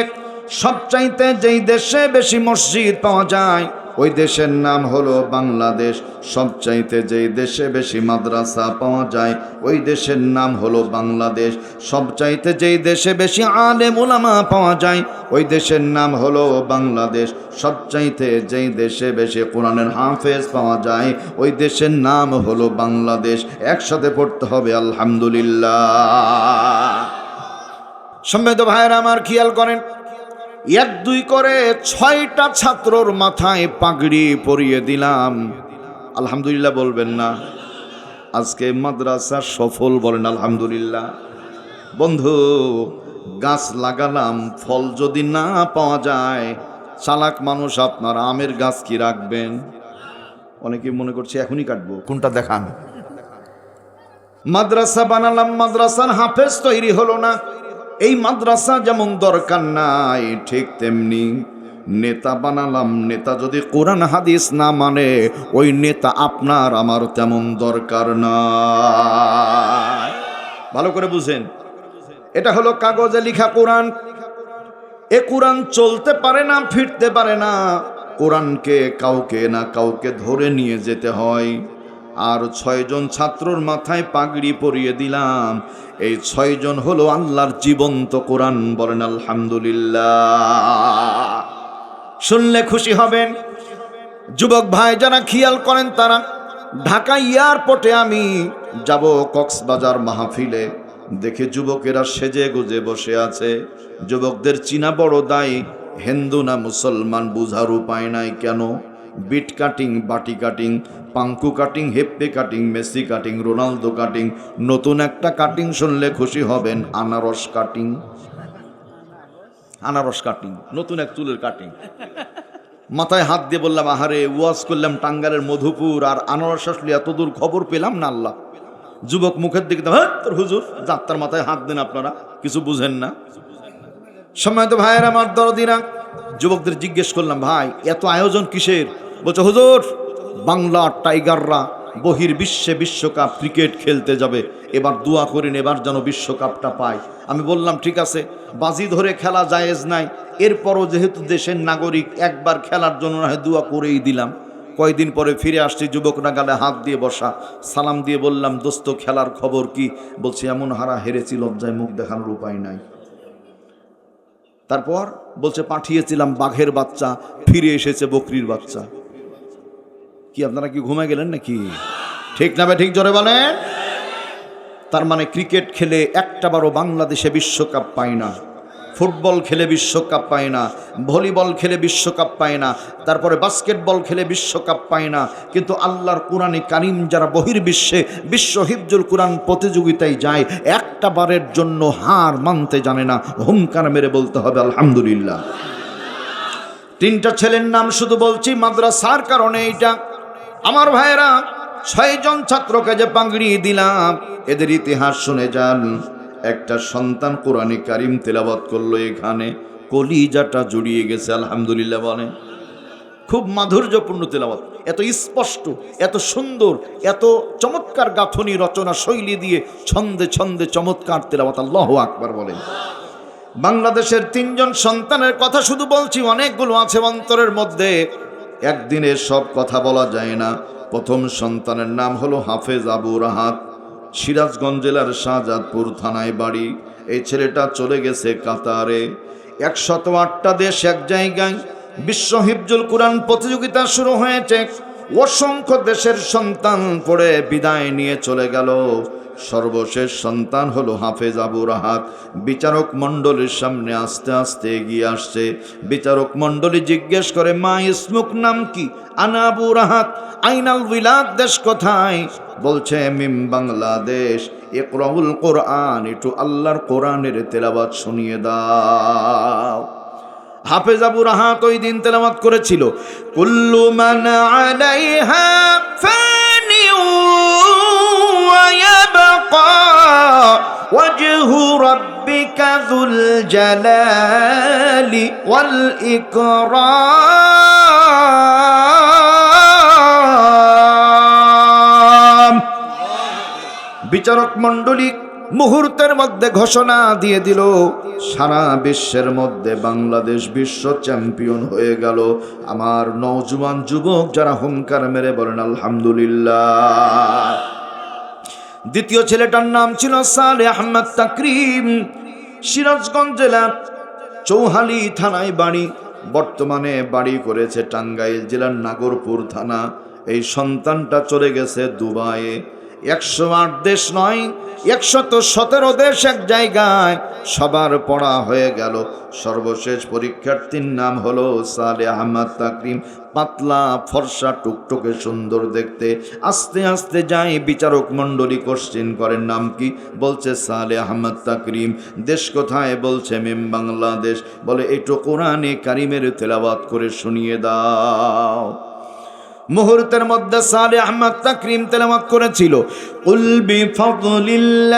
সবচাইতে যেই দেশে বেশি মসজিদ পাওয়া যায় ওই দেশের নাম হলো বাংলাদেশ। সবচাইতে যেই দেশে বেশি মাদ্রাসা পাওয়া যায় ওই দেশের নাম হলো বাংলাদেশ। সবচাইতে যেই দেশে বেশি আলেম উলামা পাওয়া যায় ওই দেশের নাম হলো বাংলাদেশ। সবচাইতে যেই দেশে বেশি কোরআনের হাফেজ পাওয়া যায় ওই দেশের নাম হলো বাংলাদেশ। একসাথে পড়তে হবে আলহামদুলিল্লাহ। সম্মানিত ভাইয়েরা আমার, খেয়াল করেন, 1-2 করে 6টা ছাত্রর মাথায় পাগড়ি পরিয়ে দিলাম। আলহামদুলিল্লাহ বলবেন না? আজকে মাদ্রাসা সফল, বলেন আলহামদুলিল্লাহ। বন্ধু, গাছ লাগালাম, ফল যদি না পাওয়া যায়, চালাক মানুষ আপনার আমের গাছ কি রাখবেন? অনেকে মনে করছে এখনই কাটবো। কোনটা দেখান? মাদ্রাসা বানালাম, মাদ্রাসার হাফেজ তৈরি হলো না। এই মাদ্রাসা যেমন দরকার নাই, ঠিক তেমনি নেতা বানালাম, নেতা যদি কোরআন হাদিস না মানে ওই নেতা আপনার আমার তেমন দরকার নাই। ভালো করে বুঝেন, এটা হলো কাগজে লেখা কোরআন। এ কোরআন চলতে পারে না, ফিরতে পারে না। কোরআনকে কাউকে না কাউকে ধরে নিয়ে যেতে হয়। আর 6 জন ছাত্রর মাথায় পাগড়ি পরিয়ে দিলাম। এই 6 জন হলো আল্লাহর জীবন্ত কোরআন, বলেন আলহামদুলিল্লাহ। শুনলে খুশি হবেন। যুবক ভাই যারা খেয়াল করেন তারা, ঢাকা এয়ারপোর্টে আমি যাব কক্সবাজার মাহফিলে, দেখে যুবকেরা সেজে গুজে বসে আছে। যুবকদের চিনা বড় দায়, হিন্দু না মুসলমান বুঝার উপায় নাই। কেন? বিট কাটিং, বাটি কাটিং, পাঙ্কু কাটিং, হেপ্পে cutting, Messi cutting, Ronaldo cutting. নতুন একটা কাটিং শুনলে খুশি হবেন, আনারস কাটিং। আনারস কাটিং, নতুন এক চুলের কাটিং। মাথায় হাত দিয়ে বললাম, আহারে, ওয়াজ করলাম টাঙ্গালের মধুপুর, আর আনারস আসলে এত দূর খবর পেলাম না। আল্লাহ, যুবক মুখের দিকে তোর হুজুর, যাত্রার মাথায় হাত দেন, আপনারা কিছু বুঝেন না। সম্মানিত ভাইয়ের আমার দরদিরা, যুবকদের জিজ্ঞেস করলাম, ভাই এত আয়োজন কিসের? বলছে, হুজুর, বাংলা টাইগাররা বহির্বিশ্বে বিশ্বকাপ ক্রিকেট খেলতে যাবে, এবার দোয়া করেন এবার যেন বিশ্বকাপটা পায়। আমি বললাম, ঠিক আছে, বাজি ধরে খেলা জায়েজ নাই, এরপরও যেহেতু দেশের নাগরিক একবার খেলার জন্য না হয় দোয়া করেই দিলাম। কয়েকদিন পরে ফিরে আসছি, যুবকরা গালে হাত দিয়ে বসা, সালাম দিয়ে বললাম, দোস্ত খেলার খবর কি? বলছে, এমন হারা হেরেছি, লজ্জায় মুখ দেখানোর উপায় নাই। তারপর বলছে, পাঠিয়েছিলাম বাঘের বাচ্চা, ফিরে এসেছে বকরির বাচ্চা। কি আপনারা কি ঘুমে গেলেন নাকি? ঠিক না? ঠিক জোরে বলেন। তার মানে ক্রিকেট খেলে একটাবারও বাংলাদেশে বিশ্বকাপ পায় না, ফুটবল খেলে বিশ্বকাপ পায় না, ভলিবল খেলে বিশ্বকাপ পায় না, তারপরে বাস্কেটবল খেলে বিশ্বকাপ পায় না। কিন্তু আল্লাহর কোরআনে কারিম যারা বহির্বিশ্বে বিশ্ব হিফজুল কোরআন প্রতিযোগিতায় যায়, একটা বারের জন্য হার মানতে জানে না। হুঙ্কার মেরে বলতে হবে আলহামদুলিল্লাহ। 3টা ছেলের নাম শুধু বলছি মাদ্রাসার কারণে। এইটা আমার ভাইয়েরা, 6 জন ছাত্রকে যে পাগড়ি দিলাম, এদের ইতিহাস শুনে যান। একটা সন্তান কোরআনে কারিম তেলাওয়াত করলো, এখানে কলিজাটা জুড়িয়ে গেছে। আলহামদুলিল্লাহ বলেন। খুব মাধুর্যপূর্ণ তেলাওয়াত, এত স্পষ্ট, এত সুন্দর, এত চমৎকার গাঁথনি রচনা শৈলী দিয়ে ছন্দে ছন্দে চমৎকার তেলাওয়াত। আল্লাহু আকবার বলেন। বাংলাদেশের 3 জন সন্তানের কথা শুধু বলছি, অনেকগুলো আছে অন্তরের মধ্যে, একদিনে সব কথা বলা যায় না। প্রথম সন্তানের নাম হলো হাফেজ আবু রাহাত, সিরাজগঞ্জ জেলার শাহজাদপুর থানায় বাড়ি। এই ছেলেটা চলে গেছে কাতারে। 108টা দেশ এক জায়গায় বিশ্ব হিফজুল কোরআন প্রতিযোগিতা শুরু হয়েছে। অসংখ্য দেশের সন্তান পড়ে বিদায় নিয়ে চলে গেল। সর্বশেষ সন্তান হলো হাফেজ আবু রাহাত। বিচারক মণ্ডলীর সামনে আস্তে আস্তে এগিয়ে আসছে। বিচারক মণ্ডলী জিজ্ঞেস করে, মা ইসমুক, নাম কি? আনা আবু রাহাত। আইনাল বিলাদ, দেশ কোথায়? বলছে, মিম বাংলাদেশ। ইকরাউল কোরআন, একটু আল্লাহর কোরআনের তেলাওয়াত শুনিয়ে দাও। হাফেজ আবু রাহাত ওই দিন তেলাওয়াত করেছিল, কুল্লু মান আলাইহা ফানি ওয়া ইয়াবকা ওয়াজহু রাব্বিকা যুল জালালি ওয়াল ইকরাম। বিচারক মণ্ডলী মুহূর্তের মধ্যে ঘোষণা দিয়ে দিল, সারা বিশ্বের মধ্যে বাংলাদেশ বিশ্ব চ্যাম্পিয়ন হয়ে গেল। আমার নওজোয়ান যুবক যারা হুঙ্কার মেরে বলেন আলহামদুলিল্লাহ। দ্বিতীয় ছেলেটার নাম ছিল সালেহ আহমদ তাকরিম, সিরাজগঞ্জ জেলার চৌহালি থানায় বাড়ি, বর্তমানে বাড়ি করেছে টাঙ্গাইল জেলার নাগরপুর থানা। এই সন্তানটা চলে গেছে দুবাইয়ে। 108 দেশ নয়, 117 দেশ এক জায়গায়, সবার পড়া হয়ে গেল। সর্বশেষ পরীক্ষার্থীর নাম হলো সালেহ আহমদ তাকরিম। পাতলা ফর্সা টুকটুকে সুন্দর দেখতে। আস্তে আস্তে যাই বিচারক মণ্ডলী কোশ্চেন করেন নাম কি, বলছে সালেহ আহমদ তাকরিম। দেশ কোথায়, বলছে মিম বাংলাদেশ। বলে একটু কোরআনে কারিমের তেলাওয়াত করে শুনিয়ে দাও। মুহূর্তের মধ্যে সালেহ আহমদ তাকরিম তেলাওয়াত করেছিল, কুল বিফাদলিল্লাহি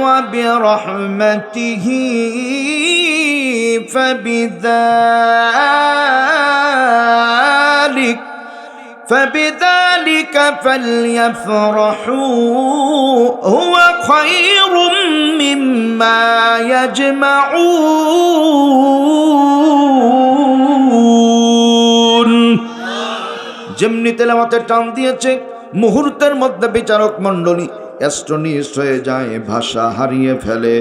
ওয়া বিরহমাতিহি ফাবিযালিকা ফালইফরাহু হুয়া খায়রুম মিম্মা ইয়াজমাউন। যেমনি তেলাওয়াতে টান দিয়েছে, মুহূর্তের মধ্যে বিচারক মণ্ডলী অ্যাস্টনিশ হয়ে যায়, ভাষা হারিয়ে ফেলে।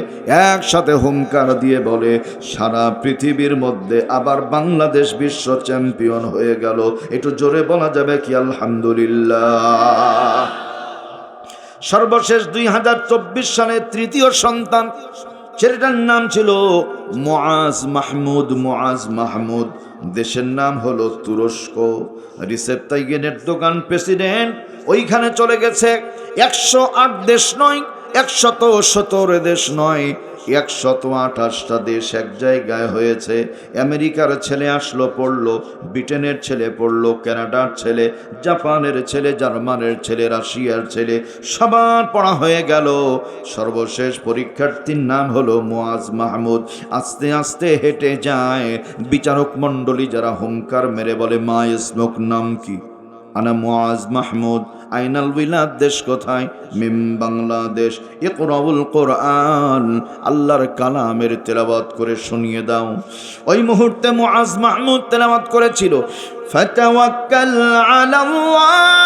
একসাথে হুঙ্কার দিয়ে বলে, সারা পৃথিবীর মধ্যে আবার বাংলাদেশ বিশ্ব চ্যাম্পিয়ন হয়ে গেল। একটু জোরে বলা যাবে কি আলহামদুলিল্লাহ। সর্বশেষ 2024 সালে তৃতীয় সন্তান, ছেলেটার নাম ছিল মুআজ মাহমুদ। মুআজ মাহমুদ, দেশের নাম হলো তুরস্ক। রিসেপ তাইগেনের দোকান প্রেসিডেন্ট, ওইখানে চলে গেছে। 108 দেশ নয়, 117 দেশ নয়, 128টা দেশ এক জায়গায় হয়েছে। আমেরিকার ছেলে আসলো পড়লো, ব্রিটেনের ছেলে পড়লো, কানাডার ছেলে, জাপানের ছেলে, জার্মানের ছেলে, রাশিয়ার ছেলে, সবার পড়া হয়ে গেল। সর্বশেষ পরীক্ষার্থীর নাম হলো মুআজ মাহমুদ। আস্তে আস্তে হেঁটে যায়, বিচারক মণ্ডলী যারা হুঙ্কার মেরে বলে, মা ইসমুক, নাম কি? আনা মুআজ মাহমুদ। আইনাল বিলাদ, দেশ কোথায়? মিম বাংলাদেশ। ইকরাউল কোরআন, আল্লাহর কালামের তেলাওয়াত করে শুনিয়ে দাও। ওই মুহূর্তে মুআজ মাহমুদ তেলাওয়াত করেছিল, ফাতাওয়াক্কাল আলাল্লাহি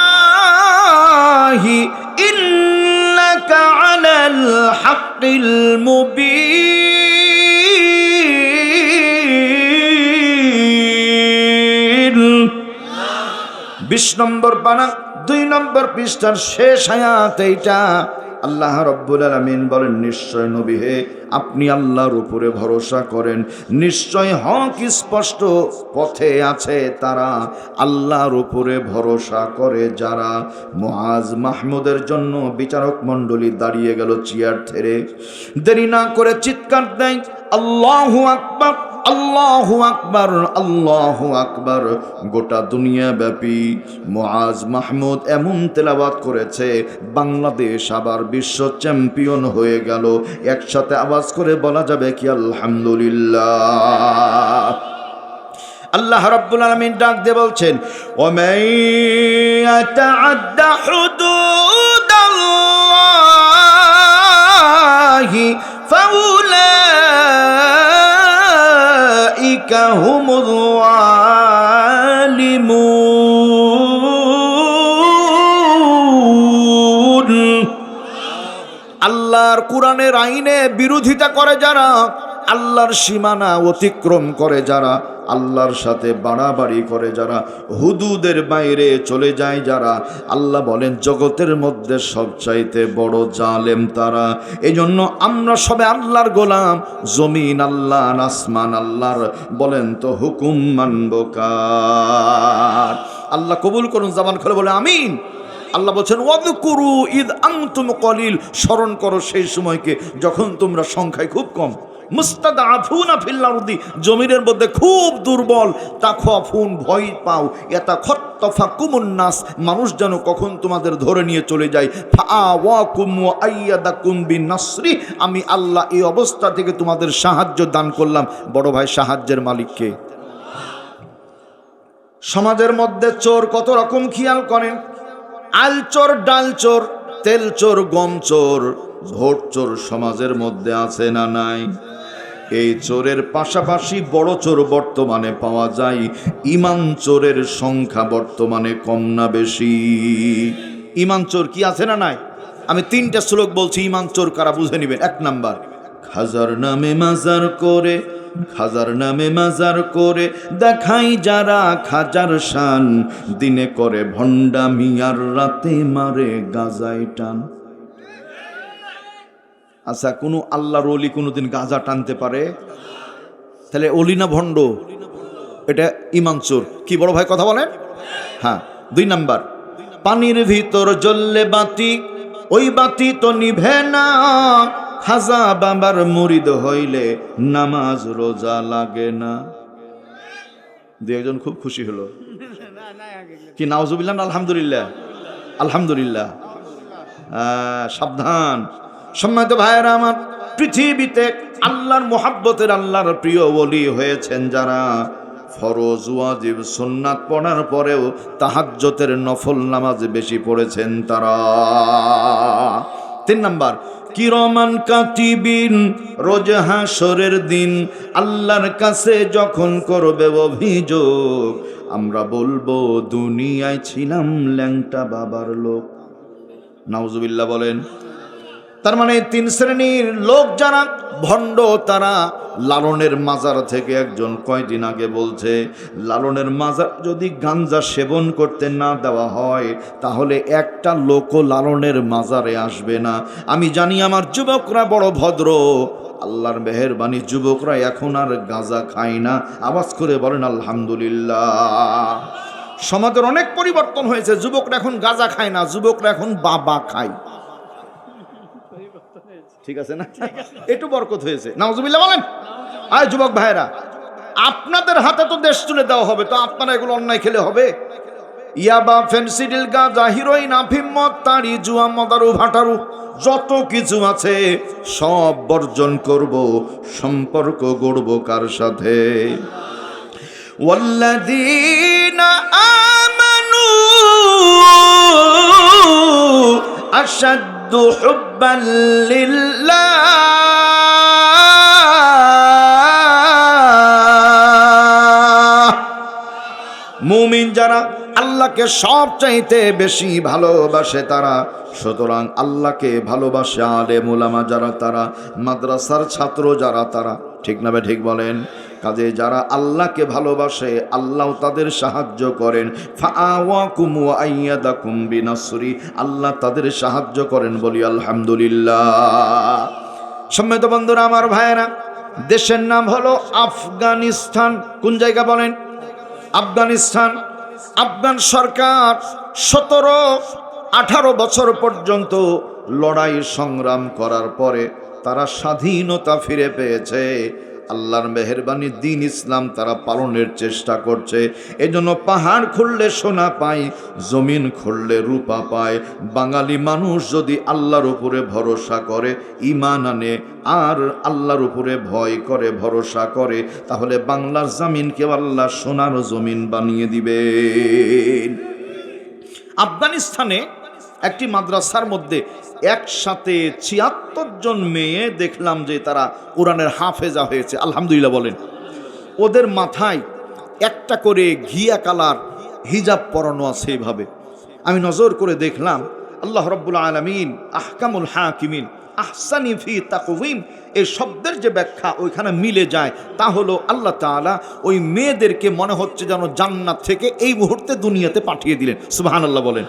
ইন্নাকা আলাল হাক্কিল মুবিন। 20 নম্বর পারা 2 নম্বর পৃষ্ঠার শেষ আয়াত এইটা। আল্লাহ রাব্বুল আলামিন বলেন, নিশ্চয় নবী হে, আপনি আল্লাহর উপরে ভরসা করেন। নিশ্চয় হক স্পষ্ট পথে আছে তারা, আল্লাহর উপরে ভরসা করে যারা। মুআজ মাহমুদের জন্য বিচারক মণ্ডলী দাঁড়িয়ে গেল চেয়ার ছেড়ে। দেরি না করে চিৎকার দেয়, আল্লাহু আকবার, আল্লাহু আকবার, আল্লাহু আকবার। গোটা দুনিয়া ব্যাপী মুআজ মাহমুদ এমন তেলাওয়াত করেছে, বাংলাদেশ আবার বিশ্ব চ্যাম্পিয়ন হয়ে গেল। একসাথে আওয়াজ করে বলা যাবে কি আলহামদুলিল্লাহ। আল্লাহ রাব্বুল আলামিন ডাক দিয়ে বলছেন, ওয়া ইয়াতাআদ্দা হুদুদাল্লাহি ফাউলাইকা হুমুল যালিমুন। আল্লাহর কোরআনের আইনে বিরোধিতা করে যারা, আল্লাহর সীমানা অতিক্রম করে যারা, আল্লাহর সাথে বাড়াবাড়ি করে যারা, হুদুদের বাইরে চলে যায় যারা, আল্লাহ বলেন জগতের মধ্যে সবচাইতে বড় জালেম তারা। এই জন্য আমরা সবে আল্লাহর গোলাম, জমিন আল্লাহ, আসমান আল্লাহর। বলেন তো হুকুম মানব কার? আল্লাহ কবুল করুন, জবান খুলে বলে আমিন। আল্লাহ বলছেন, ওয়াযকুরু ইদ আনতুম কলিল, স্মরণ করো সেই সময়কে যখন তোমরা সংখ্যায় খুব কম। মুস্তাদআফুনা ফিল আরদি, জমিনের মধ্যে খুব দুর্বল। তাখাফুন, ভয় পাও। ইয়াতাখাত্তাফাকুমুন নাস, মানুষ যেন কখন তোমাদের ধরে নিয়ে চলে যায়। ফাআওয়াকুম ওয়া আইয়াদাকুম বিনাসরি, আমি আল্লাহ এই অবস্থা থেকে তোমাদের সাহায্য দান করলাম। বড় ভাই, সাহায্যের মালিককে? সমাজের মধ্যে চোর কত রকম খেয়াল করেন। আলচোর, ডালচোর, তেল চোর, গম চোর, ভোট চোর সমাজের মধ্যে আছে না নাই? এই চোরের পাশাপাশি বড় চোর বর্তমানে পাওয়া যায়। ইমান চোরের সংখ্যা বর্তমানে কম না বেশি? ইমান চোর কি আছে না নাই? আমি 3টা শ্লোক বলছি, ইমান চোর কারা বুঝে নেবেন। 1 নাম্বার, খাজার নামে মাজার করে, খাজার নামে মাজার করে দেখাই যারা খাজার শান, দিনে করে ভণ্ডামি আর রাতে মারে গাজায় টান। আচ্ছা, কোনো আল্লাহর ওলি কোনোদিন গাঁজা টানতে পারে? তাহলে ওলি না ভণ্ড? এটা ইমান চোর। কি বড় ভাই কথা বলেন? হ্যাঁ। 2 নাম্বার, পানির ভিতর জ্বললে বাতি, ওই বাতি তো নিভে না, খাজা বাবার মুরিদ হইলে নামাজ রোজা লাগে না। 2 খুব খুশি হলো। কি নাউজুবিল্লাহ না আলহামদুলিল্লাহ? আলহামদুলিল্লাহ। সাবধান সম্মানিত ভাইয়েরা আমার, পৃথিবীতে আল্লাহর মুহাব্বতের, আল্লাহর প্রিয় ওলি হয়েছেন যারা, ফরজ ওয়াজিব সুন্নাত পড়ার পরেও তাহাজ্জুদের নফল নামাজ বেশি পড়েছেন তারা। 3 নাম্বার, কিরমান কাতিবিন, রোজ হাসরের দিন আল্লাহর কাছে যখন করবে অভিযোগ, আমরা বলবো দুনিয়ায় ছিলাম ল্যাংটা বাবার লোক। নাউজুবিল্লাহ বলেন। তার মানে 3 শ্রেণীর লোক যারা ভণ্ড, তারা লালনের মাজার থেকে একজন কয়দিন আগে বলছে, লালনের মাজার যদি গাঞ্জা সেবন করতে না দেওয়া হয় তাহলে একটা লোকও লালনের মাজারে আসবে না। আমি জানি আমার যুবকরা বড় ভদ্র, আল্লাহর মেহেরবানি, যুবকরা এখন আর গাঁজা খায় না। আওয়াজ করে বলেন আলহামদুলিল্লাহ। সমাজের অনেক পরিবর্তন হয়েছে, যুবকরা এখন গাঁজা খায় না, যুবকরা এখন বাবা খায়। ঠিক আছে না? একটু বরকত হয়েছে। নাউজুবিল্লাহ বলেন। আয় যুবক ভাইরা, আপনাদের হাতে তো দেশ তুলে দেওয়া হবে, তো আপনারা এগুলো অন্যায় খেলে হবে? ইয়াবা, ফেনসিডিল, গাঁজা, হিরোইন, আফিম, মদ, তাড়ি, জুয়া, মদারু, ভাটারু, যত কিছু আছে সব বর্জন করব। সম্পর্ক গড়ব কার সাথে? ওয়াল্লাযীনা আমানু আশাদ্দু হুব্বান লিল্লাহ, মুমিন যারা আল্লাহকে সবচাইতে বেশি ভালোবাসে তারা, সুতরাং আল্লাহকে ভালোবাসে আলেম উলামা যারা, তারা মাদ্রাসার ছাত্র যারা, তারা। ঠিক না ভাই? ঠিক বলেন। কাজে যারা আল্লাহকে ভালোবাসে আল্লাহ তাদের সাহায্য করেন। ফাআওয়াকুম ওয়া আইয়াদাকুম বিনাসরি, আল্লাহ তাদের সাহায্য করেন। বলি আলহামদুলিল্লাহ। সম্মানিত বন্ধুরা আমার, ভাইয়েরা, দেশের নাম হলো আফগানিস্তান। কোন জায়গা বলেন? আফগানিস্তান। আফগান সরকার 17-18 বছর পর্যন্ত লড়াই সংগ্রাম করার পরে তারা স্বাধীনতা ফিরে পেয়েছে। আল্লাহর মেহেরবানি, দ্বীন ইসলাম তারা পালনের চেষ্টা করছে। এজন্য পাহাড় খুললে সোনা পায়, জমিন খুললে রূপা পায়। বাঙালি মানুষ যদি আল্লাহর উপরে ভরসা করে, ঈমান আনে, আর আল্লাহর উপরে ভয় করে, ভরসা করে, তাহলে বাংলার জমিনকে আল্লাহ সোনার জমিন বানিয়ে দিবেন। আফগানিস্তানে একটি মাদ্রাসার মধ্যে একসাথে 76 জন মেয়ে দেখলাম যে তারা কোরআনের হাফেজা হয়েছে। আলহামদুলিল্লাহ বলেন। ওদের মাথায় একটা করে ঘিয়া কালার হিজাব পরানো আছে। এইভাবে আমি নজর করে দেখলাম, আল্লাহ রাব্বুল আলামিন আহকামুল হাকিমিন আহসানি ফি তাকওয়িম, এই শব্দের যে ব্যাখ্যা ওইখানে মিলে যায়, তা হলো আল্লাহ তাআলা ওই মেয়েদেরকে মনে হচ্ছে যেন জান্নাত থেকে এই মুহূর্তে দুনিয়াতে পাঠিয়ে দিলেন। সুবহানাল্লাহ বলেন।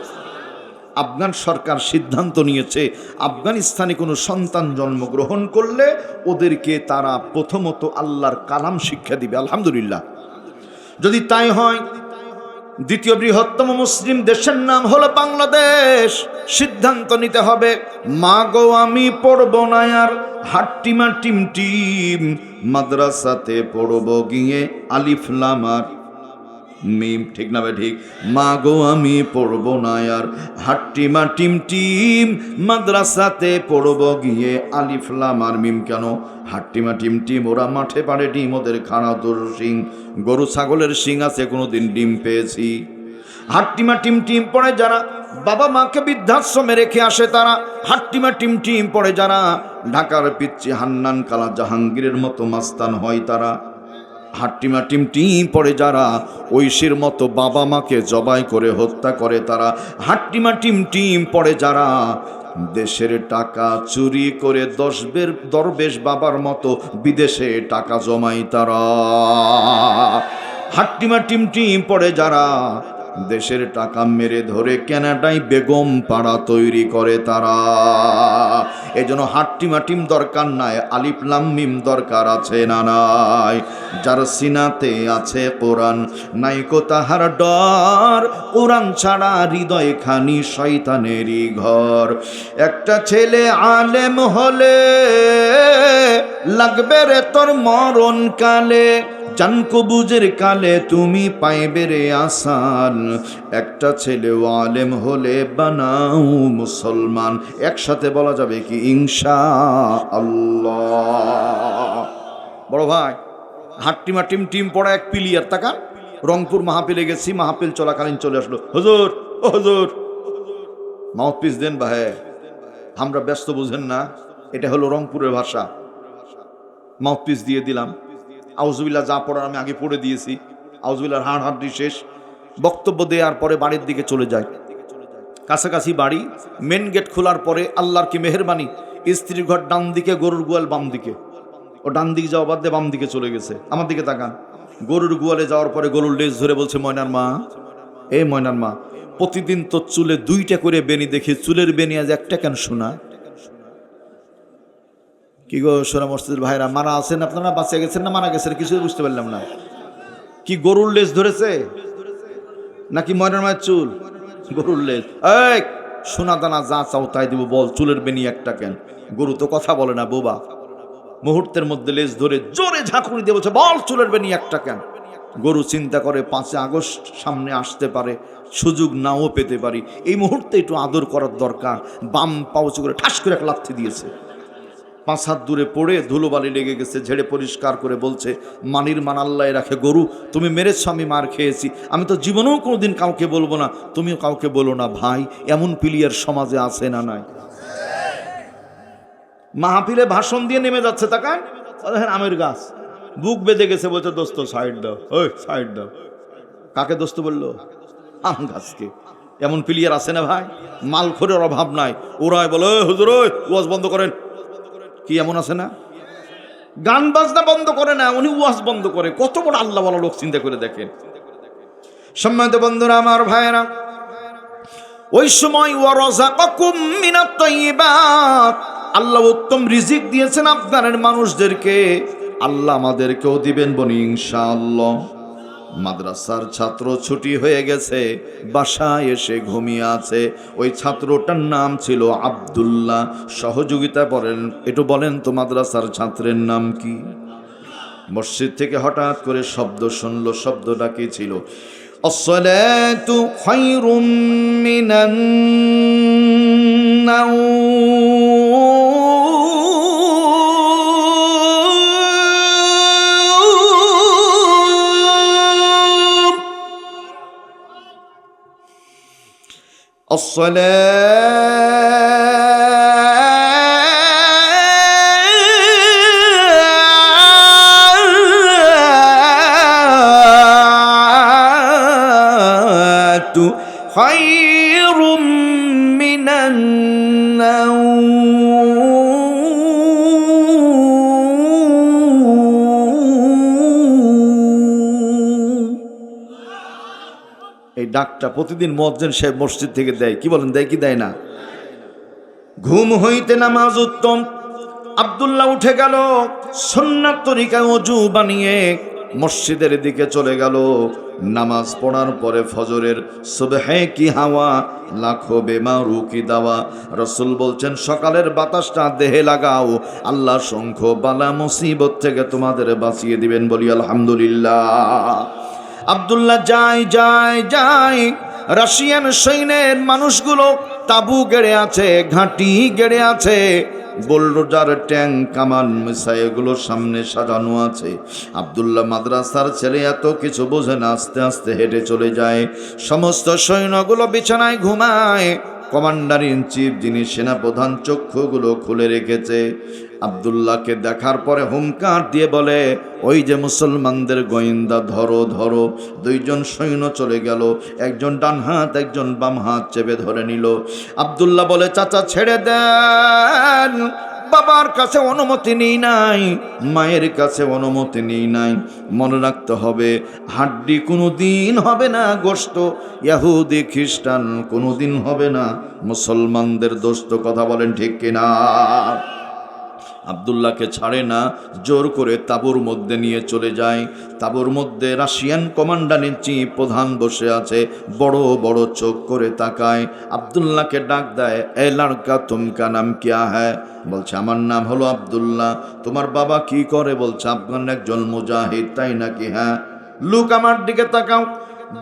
আফগান সরকার সিদ্ধান্ত নিয়েছে, আফগানিস্তানে কোনো সন্তান জন্মগ্রহণ করলে ওদেরকে তারা প্রথমত আল্লাহর কালাম শিক্ষা দিবে। আলহামদুলিল্লাহ। যদি তাই হয়, দ্বিতীয় বৃহত্তম মুসলিম দেশের নাম হলো বাংলাদেশ। সিদ্ধান্ত নিতে হবে, মা গো আমি পড়ব না আর হাট্টিমা টিম টিম, মাদ্রাসাতে পড়ব গিয়ে আলিফ লাম আর মিম। ঠিক না ভাই? ঠিক। মা গো আমি পড়ব না আর হাট্টিমা টিম টিম, মাদ্রাসাতে পড়ব গিয়ে আলিফ লাম আর মিম। কেন? হাট্টিমা টিম টিম, ওরা মাঠে পাড়ে ডিম, ওদের খানা তোর শিং। গরু ছাগলের শিং আছে, কোনোদিন ডিম পেয়েছি? হাট্টিমা টিম টিম পড়ে যারা বাবা মাকে বৃদ্ধাশ্রমে রেখে আসে তারা, হাট্টিমা টিম পড়ে যারা, ঢাকার পিচ্চি হান্নান কালা জাহাঙ্গীরের মতো মাস্তান হয় তারা, হাট্টিমা টিম পড়ে যারা, ঐশীর মতো বাবা মাকে জবাই করে হত্যা করে তারা, হাট্টিমা টিম পড়ে যারা, দেশের টাকা চুরি করে দরবেশ বাবার মতো বিদেশে টাকা জমাই তারা, হাট্টিমা টিম পড়ে যারা, দেশের টাকা মেরে ধরে কানাডায় বেগম পাড়া তৈরি করে তারা। এজন্য হাট্টিমা টিম দরকার নাই, আলিফ লাম মিম দরকার আছে না নাই? যার সিনাতে আছে কোরআন নাই কো তাহার ডর, কোরআন ছাড়া হৃদয় খানি শয়তানেরই ঘর। একটা ছেলে আলেম হলে লাগবে রে তোর মরণ কালে, জান কবুজের কালে তুমি পাইবে রে আসান। একটা ছেলে আলেম হলে বানাও মুসলমান। একসাথে বলা যাবে কি ইনশাআল্লাহ? বড় ভাই, হাট্টিমা টিম পড়া এক পিলিয়ার তাকান। রংপুর মাহফিলে গেছি, মাহফিল চলাকালীন চলে আসলো, হুজুর ও হুজুর মাউথপিস দেন ভাই। আমরা ব্যস্ত বুঝেন না, এটা হলো রংপুরের ভাষা। মাউথপিস দিয়ে দিলাম। আউযুবিল্লাহ যা পড়ার আমি আগে পড়ে দিয়েছি। আউযুবিল্লাহর হাঁটি শেষ। বক্তব্য দেওয়ার পরে বাড়ির দিকে চলে যায়। কাছাকাছি বাড়ি, মেন গেট খোলার পরে আল্লাহর কি মেহেরবানি, স্ত্রীর ঘর ডান দিকে, গরুর গোয়াল বাম দিকে। ও ডান দিকে যাওয়া বাদ দিয়ে বাম দিকে চলে গেছে। আমার দিকে তাকান। গরুর গোয়ালে যাওয়ার পরে গরুর লেজ ধরে বলছে, ময়নার মা, এই ময়নার মা, প্রতিদিন তো চুলে 2টা করে বেনি দেখি, চুলের বেনি আজ একটা কেন শোনা? কি গো সোনা মসজিদের ভাইরা, মারা আছেন আপনারা? বাঁচিয়ে গেছেন না মারা গেছেন? কিছু বুঝতে পারলাম না। কি গরুর লেজ ধরেছে নাকি ময়নার মায়ের চুল? গরুর লেজ। এই সোনা দানা যা চাও তাই দিব, বল চুলের বেনি একটা কেন? গরু তো কথা বলে না বোবা। মুহূর্তের মধ্যে লেজ ধরে জোরে ঝাঁকুনি দিয়ে বলছে, বল চুলের বেনি একটা কেন? গরু চিন্তা করে 5 আগস্ট সামনে আসতে পারে, সুযোগ নাও পেতে পারি, এই মুহূর্তে একটু আদর করার দরকার। বাম পাউচ করে ঠাস করে এক লাথি দিয়েছে। 5 হাত দূরে পড়ে ধুলোবালি লেগে গেছে, ঝেড়ে পরিষ্কার করে বলছে, মানির মান আল্লাহ রাখে গরু, তুমি মেরেছ, আমি মার খেয়েছি, আমি তো জীবনেও কোনোদিন কাউকে বলবো না, তুমিও কাউকে বলো না। ভাই, এমন প্লেয়ার সমাজে আছে না নাই? মাহফিলে ভাষণ দিয়ে নেমে যাচ্ছে, তাকান দেখেন আমের গাছ বুক বেঁধে গেছে, বলছে দোস্ত সাইড দাও, ওই সাইড দাও। কাকে দোস্ত বললো? আম গাছকে। এমন প্লেয়ার আছে না ভাই? মালখোরের অভাব নাই। ওরাই বলে, হুজুর ওয়াজ বন্ধ করেন। কি এমন আছে না? গান বাজনা বন্ধ করে না, উনি ওয়াজ বন্ধ করে। কত বড় আল্লাহ ওয়ালা লোক, চিন্তা করে দেখেন। সম্মানিত বন্ধুরা, আমার ভাইয়েরা, ওই সময় ওয়ারাযাকাকুম মিনাত তাইয়্যিবাত, আল্লাহ উত্তম রিজিক দিয়েছেন আপনাদের মানুষদেরকে, আল্লাহ আমাদেরকেও দিবেন বনি ইনশাআল্লাহ। মাদ্রাসার ছাত্র ছুটি হয়ে গেছে, বাসায় এসে ঘুমিয়ে আছে। ওই ছাত্রটার নাম ছিল আব্দুল্লাহ। সহযোগিতা করেন, একটু বলেন তো মাদ্রাসার ছাত্রের নাম কি? মসজিদ থেকে হঠাৎ করে শব্দ শুনলো। শব্দটা কি ছিল? আসসালাতু খায়রুম মিনান নাওম। الصلاة خير من النوم। এই ডাকটা প্রতিদিন মুয়াজ্জিন সাহেব মসজিদ থেকে দেয়। কি বলেন, দেয় কি দেয় না? ঘুম হইতে নামাজ উত্তম। আব্দুল্লাহ উঠে গেল, সুন্নাত তরিকায় ওযু বানিয়ে মসজিদের দিকে চলে গেল। নামাজ পড়ার পরে ফজরের সুবহে কি হাওয়া, লাখো বেমারু কি দাওয়া। রাসূল বলছেন, সকালের বাতাসটা দেহে লাগাও, আল্লাহ সংখ্য বালা মুসিবত থেকে তোমাদের বাঁচিয়ে দিবেন। বলি আলহামদুলিল্লাহ। আব্দুল্লাহ যায়। রাশিয়ান সৈন্যের মানুষগুলো তাবু গেড়ে আছে, ঘাঁটি গেড়ে আছে। বুলডোজার, ট্যাঙ্ক, কামান, মিসাইলগুলো সামনে সাজানো আছে। আব্দুল্লাহ মাদ্রাসার ছেলে, এত কিছু বোঝে না, আস্তে আস্তে হেঁটে চলে যায়। সমস্ত সৈন্যগুলো বিছানায় ঘুমায়। কমান্ডার ইন চিফ, যিনি সেনাপ্রধান, চক্ষুগুলো খুলে রেখেছে। আব্দুল্লাহকে দেখার পরে হুঙ্কার দিয়ে বলে, ওই যে মুসলমানদের গোয়েন্দা, ধরো ধরো। দুইজন সৈন্য চলে গেল, একজন ডান হাত একজন বাম হাত চেপে ধরে নিল। আব্দুল্লাহ বলে, চাচা ছেড়ে দেন, বাবার কাছে অনুমতি নেই নাই, মায়ের কাছে অনুমতি নেই নাই। মনে রাখতে হবে, হাড্ডি কোনো দিন হবে না গোশত, ইহুদি খ্রিস্টান কোনো দিন হবে না মুসলমানদের দোস্ত। কথা বলেন ঠিক কিনা? আব্দুল্লাহকে ছাড়ে না, জোর করে তাঁবুর মধ্যে নিয়ে চলে যায়। তাঁবুর মধ্যে রাশিয়ান কমান্ডার ইন চিফ প্রধান বসে আছে, বড় বড় চোখ করে তাকায়। আব্দুল্লাহকে ডাক দেয়, এ লড়কা তুমকা নাম কিয়া হ্যায়? বলছে, আমার নাম হলো আব্দুল্লাহ। তোমার বাবা কি করে? বলছে, আফগান একজন মুজাহিদ। তাই নাকি? হ্যাঁ। লুক, আমার দিকে তাকাও।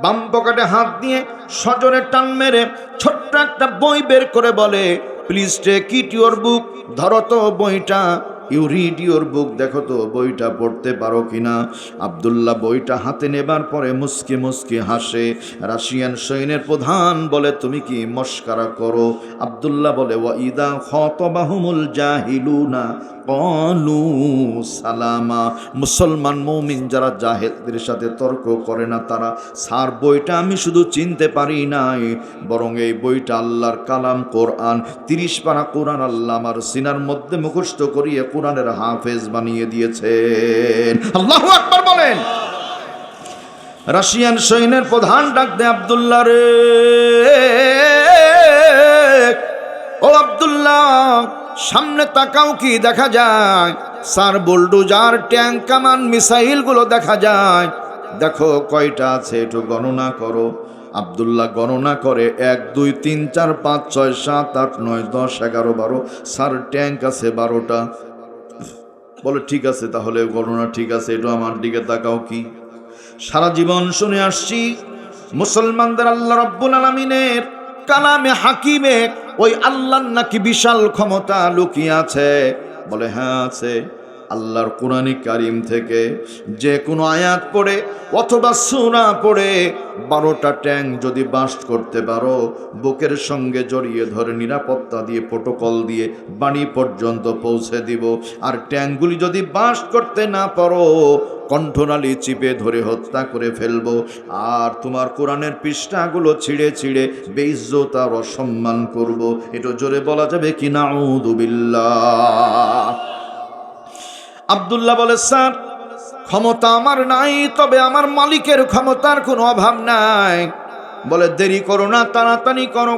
বাম পকেটে হাত দিয়ে সজোরে টান মেরে ছোট্ট একটা বই বের করে বলে, please take it your book. ধরো তো বইটা, ইউ রিড ইউর বুক, দেখো তো বইটা পড়তে পারো কিনা। আব্দুল্লাহ বইটা হাতে নেবার পরে মুস্কি মুস্কি হাসে। রাশিয়ান সৈন্যের প্রধান বলে, তুমি কি মস্কারা করো? আব্দুল্লাহ বলে, ওয়া ইদা খাতাবাহুমুল জাহিলুনা ক্বালু সালামা। মুসলমান মুমিন যারা জাহেলদের সাথে তর্ক করে না, তারা, স্যার বইটা আমি শুধু চিনতে পারি নাই, বরং এই বইটা আল্লাহর কালাম, কোরআন। 30 পারা কোরআন আল্লাহ আমার সিনার মধ্যে মুখস্থ করিয়ে কোরআনের হাফেজ বানিয়ে দিয়েছেন। আল্লাহু আকবার বলেন। রাশিয়ান সৈন্যের প্রধান ডাক দেয়, আব্দুল্লাহ রে, ও আব্দুল্লাহ, সামনে তাকাও, কি দেখা যায়? স্যার বুলডোজার, ট্যাঙ্ক, কামান, মিসাইলগুলো দেখা যায়। দেখো কয়টা আছে, একটু গণনা করো। আব্দুল্লাহ গণনা করে, 1 2 3 4 5 6 7 8 9 10 11 12। স্যার ট্যাঙ্ক আছে 12টা। বলে, ঠিক আছে, তাহলে গণনা ঠিক আছে, একটু আমার দিকে তাকাও। কি? সারা জীবন শুনে আসছি মুসলমানদের আল্লাহ রাব্বুল আলামিনের কালামে হাকিমে ওই আল্লাহর নাকি বিশাল ক্ষমতা লুকিয়ে আছে। বলে, হ্যাঁ আছে। আল্লাহর কোরআনে কারিম থেকে যে কোনো আয়াত পড়ে অথবা সূরা পড়ে 12টা ট্যাঙ্ক যদি বাস্ট করতে পারো, বুকের সঙ্গে জড়িয়ে ধরে নিরাপত্তা দিয়ে, প্রোটোকল দিয়ে বাড়ি পর্যন্ত পৌঁছে দিব। আর ট্যাঙ্কগুলি যদি বাস্ট করতে না পারো, কণ্ঠনালী চিপে ধরে হত্যা করে ফেলবো। আর তোমার কোরআনের পৃষ্ঠাগুলো ছিঁড়ে ছিঁড়ে বেইজ্জত আর অসম্মান করব। এটা জোরে বলা যাবে কি? নাউযু বিল্লাহ। আব্দুল্লাহ বলে, স্যার ক্ষমতা আমার নাই, তবে আমার মালিকের ক্ষমতার কোনো অভাব নাই। বলে, দেরি করো না, তাড়াতাড়ি করো।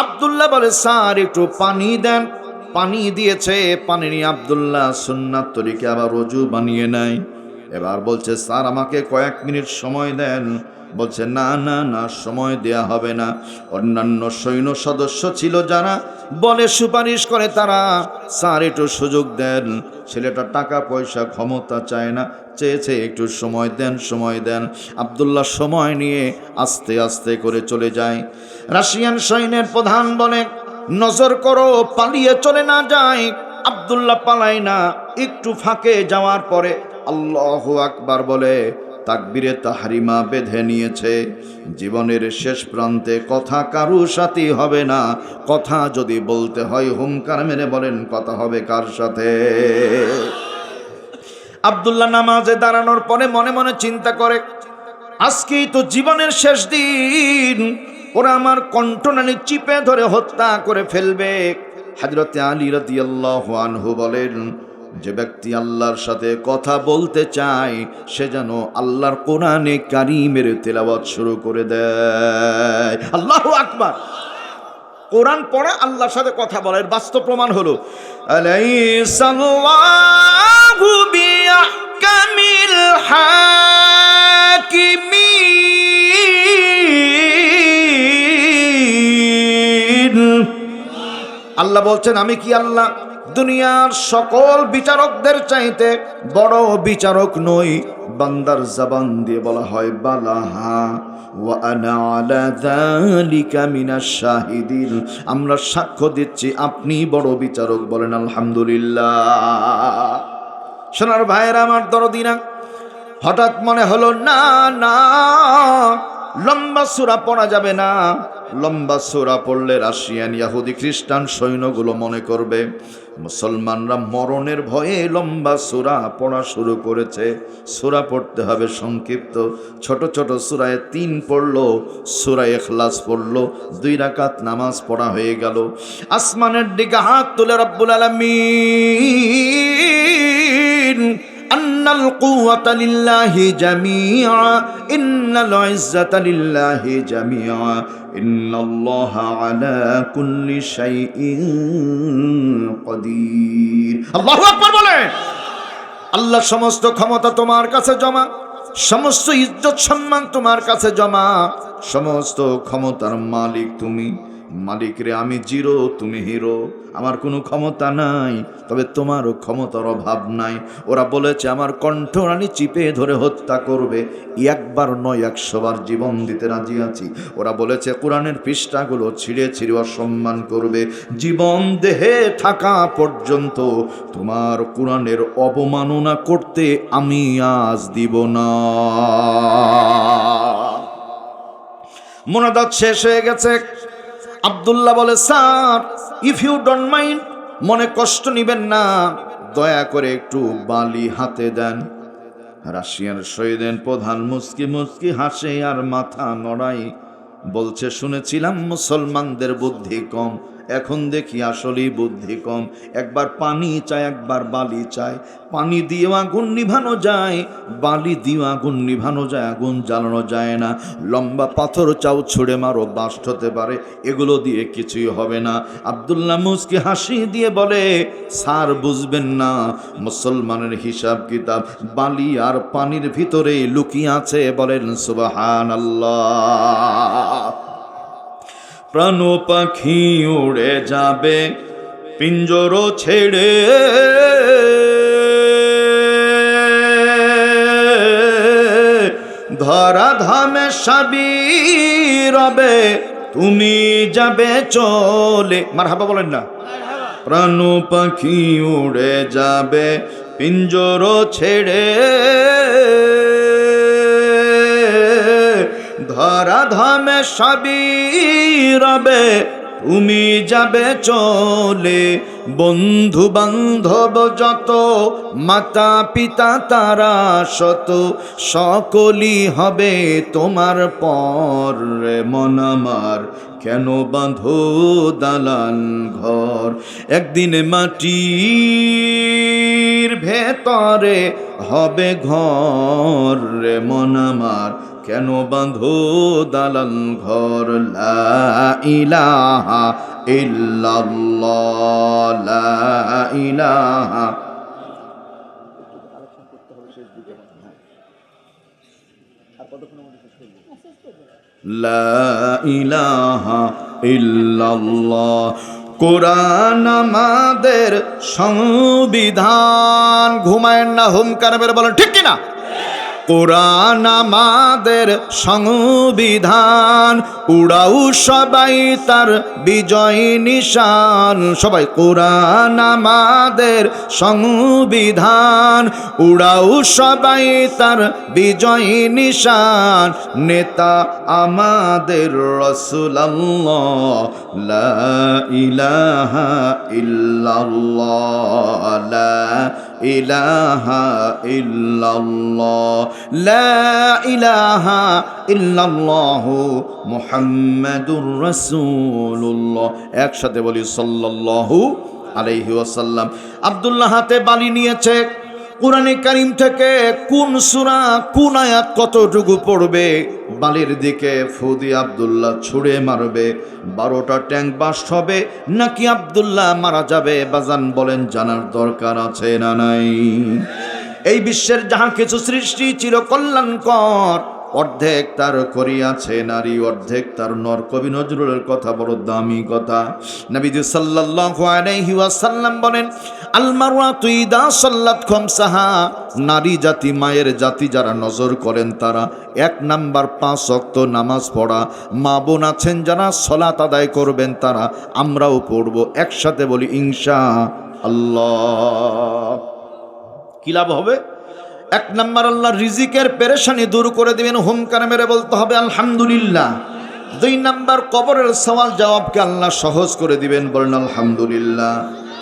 আব্দুল্লাহ বলে, স্যার একটু পানি দেন। পানি দিয়েছে। পানি নিয়ে আব্দুল্লাহ সুন্নাত তরিকে আবার ওযু বানিয়ে নেয়। এবার বলছে, স্যার আমাকে কয়েক মিনিট সময় দেন। বলছে, না না না, সময় দেয়া হবে না। অন্যান্য সৈন্য সদস্য ছিল যারা বলে সুপারিশ করে, তারা, স্যার একটু সুযোগ দেন। ছেলেটা টাকা পয়সা ক্ষমতা চায় না, চেয়েছে একটু সময় দেন, সময় দেন। আব্দুল্লাহ সময় নিয়ে আস্তে আস্তে করে চলে যায়। রাশিয়ান সৈন্যের প্রধান বলে, নজর করো পালিয়ে চলে না যায়। আব্দুল্লাহ পালায় না। একটু ফাঁকে যাওয়ার পরে আল্লাহু আকবার বলে তাকবীরে তাহরিমা বেঁধে নিয়েছে। জীবনের শেষ প্রান্তে কথা কারু সাথে হবে না। কথা যদি বলতে হয় হুঙ্কার মেরে বলেন, কথা হবে কার সাথে? আব্দুল্লাহ নামাজে দাঁড়ানোর পরে মনে মনে চিন্তা করে, আজকেই তো জীবনের শেষ দিন, ওরা আমার কণ্ঠনালী চিপে ধরে হত্যা করে ফেলবে। হযরত আলী রাদিয়াল্লাহু আনহু বলেন, যে ব্যক্তি আল্লাহর সাথে কথা বলতে চায় সে যেন আল্লাহর কোরআনে কারীমের তেলাওয়াত শুরু করে দেয়। আল্লাহু আকবার। কোরআন পড়ে আল্লাহর সাথে কথা বলার বাস্তব প্রমাণ হলো, আলাইসাল্লাহু বিআহকামিল হাকিমিন। আল্লাহ বলছেন, আমি কি আল্লাহ দুনিয়ার সকল বিচারকদের চাইতে বড় বিচারক নই, বান্দার জবান দিয়ে বলা হয় বালাহা ওয়া আনা আলা যালিকা মিনাশ শাহিদিন, আমরা সাক্ষ্য দিচ্ছি আপনি বড় বিচারক। বলেন আলহামদুলিল্লাহ। সোনার ভাইয়েরা আমার দরদিনা, হঠাৎ মনে হলো না না লম্বা সূরা পড়া যাবে না, লম্বা সূরা পড়লে রাশিয়ান ইহুদি খ্রিস্টান সৈন্যগুলো মনে করবে মুসলমানরা মরণের ভয়ে লম্বা সূরা পড়া শুরু করেছে। সূরা পড়তে হবে সংক্ষিপ্ত, ছোট ছোট সূরায় 3 পড়লো, সূরা ইখলাস পড়লো, 2 রাকাত নামাজ পড়া হয়ে গেল। আসমানের দিকে হাত তুলে রব্বুল আলামিন আন্নাল কুওয়াতা লিল্লাহি জামিআ ইন্নাল ইজ্জাতা লিল্লাহি জামিআ ইন্নাল্লাহা আলা কুল্লি শাইইন কাদির। আল্লাহু আকবার বলেন। আল্লাহ সমস্ত ক্ষমতা তোমার কাছে জমা, সমস্ত ইজ্জত সম্মান তোমার কাছে জমা, সমস্ত ক্ষমতার মালিক তুমি। মালিক রে, আমি জিরো, তুমি হিরো, আমার কোনো ক্ষমতা নাই, তবে তোমারও ক্ষমতার অভাব নাই। ওরা বলেছে আমার কণ্ঠরানি চিপে ধরে হত্যা করবে, একবার নয় 100 বার জীবন দিতে রাজি আছি। ওরা বলেছে কোরআনের পৃষ্ঠাগুলো ছিঁড়ে ছিঁড়ে অসম্মান করবে, জীবন দেহে থাকা পর্যন্ত তোমার কোরআনের অবমাননা করতে আমি আজ দিব না। মোনাজাত শেষ হয়ে গেছে। আব্দুল্লাহ বলে, sir if you don't mind, মনে কষ্ট নিবেন না, দয়া করে একটু বালি হাতে দেন। রাশিয়ার শহীদের প্রধান মুচকি মুচকি হাসে আর মাথা নড়াই, বলছে শুনেছিলাম মুসলমানদের বুদ্ধি কম, এখন দেখি আসলেই বুদ্ধি কম। একবার পানি চায়, একবার বালি চায়। পানি দিয়ে আগুন নিভানো যায়, বালি দিয়ে আগুন নিভানো যায়, আগুন জ্বালানো যায় না। লম্বা পাথর চাও ছুঁড়ে মারো, বাস্ট হতে পারে, এগুলো দিয়ে কিছুই হবে না। আব্দুল্লাহ মুচকি হাসি দিয়ে বলে, স্যার বুঝবেন না, মুসলমানের হিসাব কিতাব বালি আর পানির ভিতরে লুকিয়ে আছে। বলেন সুবহানাল্লাহ। প্রাণ পাখি উড়ে যাবে পিঞ্জর ছেড়ে, ধরা ধামে সাবি রবে, তুমি যাবে চলে। মারহাবা বলেন না। প্রাণ পাখি উড়ে যাবে পিঞ্জর ছেড়ে, ধরা ধামে সবই রবে, তুমি যাবে চলে। বন্ধু বান্ধব যত, মাতা পিতা তারা শত, সকলই হবে তোমার পর। মন আমার কেন বাঁধো দালান ঘর, একদিন মাটির ভেতরে হবে ঘর। মন আমার কেন বাঁধো দালান ঘর। লা ইলাহা ইল্লাল্লাহ, লা ইলাহা। লা ইলাহা ইল্লাল্লাহ। কোরআন আমাদের সংবিধান। ঘুমায়েন না, হুমকার মেরে বলেন ঠিক কিনা। কোরআন আমাদের সংবিধান, উড়াও সবাই তার বিজয় নিশান। সবাই কোরআন আমাদের সংবিধান, উড়াও সবাই তার বিজয় নিশান। নেতা আমাদের রাসূলুল্লাহ, লা ইলাহা ইল্লাল্লাহ, লা ইলাহা ইল্লাল্লাহ, লা ইলাহা ইল্লাল্লাহ মুহাম্মাদুর রাসূলুল্লাহ। একসাথে বলি সাল্লাল্লাহু আলাইহি ওয়াসাল্লাম। আব্দুল্লাহ হাতে বালি নিয়েছে। কুরআনে কারীম থেকে কোন সূরা কোন আয়াত কতটুকু পড়বে, বালির দিকে ফু দিয়ে আব্দুল্লাহ ছুঁড়ে মারবে। 12টা ট্যাঙ্ক বাস্ট হবে নাকি আব্দুল্লাহ মারা যাবে? বাজান বলেন, জানার দরকার আছে না নাই? এই বিশ্বের যাহা কিছু সৃষ্টি চির কল্যাণকর, অর্ধেক তার করিয়াছে নারী, অর্ধেক তার নর। কবি নজরুলের কথা বড় দামি কথা। নবীজি সাল্লাল্লাহু আলাইহি ওয়াসাল্লাম বলেন, আল মারওয়াতু ইদা সাল্লাত খামসাহা, নারী জাতি মায়ের জাতি যারা নজর করেন তারা 1 নাম্বার 5 ওয়াক্ত নামাজ পড়া। মা বোন আছেন যারা সালাত আদায় করবেন তারা, আমরাও পড়ব একসাথে, বলি ইনশাআল্লাহ। কি লাভ হবে? 1 নাম্বার আল্লাহ রিজিকের পেরেশানি দূর করে দিবেন, হুমকার মেরে বলতে হবে আলহামদুলিল্লাহ। 2 নাম্বার কবরের সওয়াল জবাবকে আল্লাহ সহজ করে দিবেন, বলেন আলহামদুলিল্লাহ।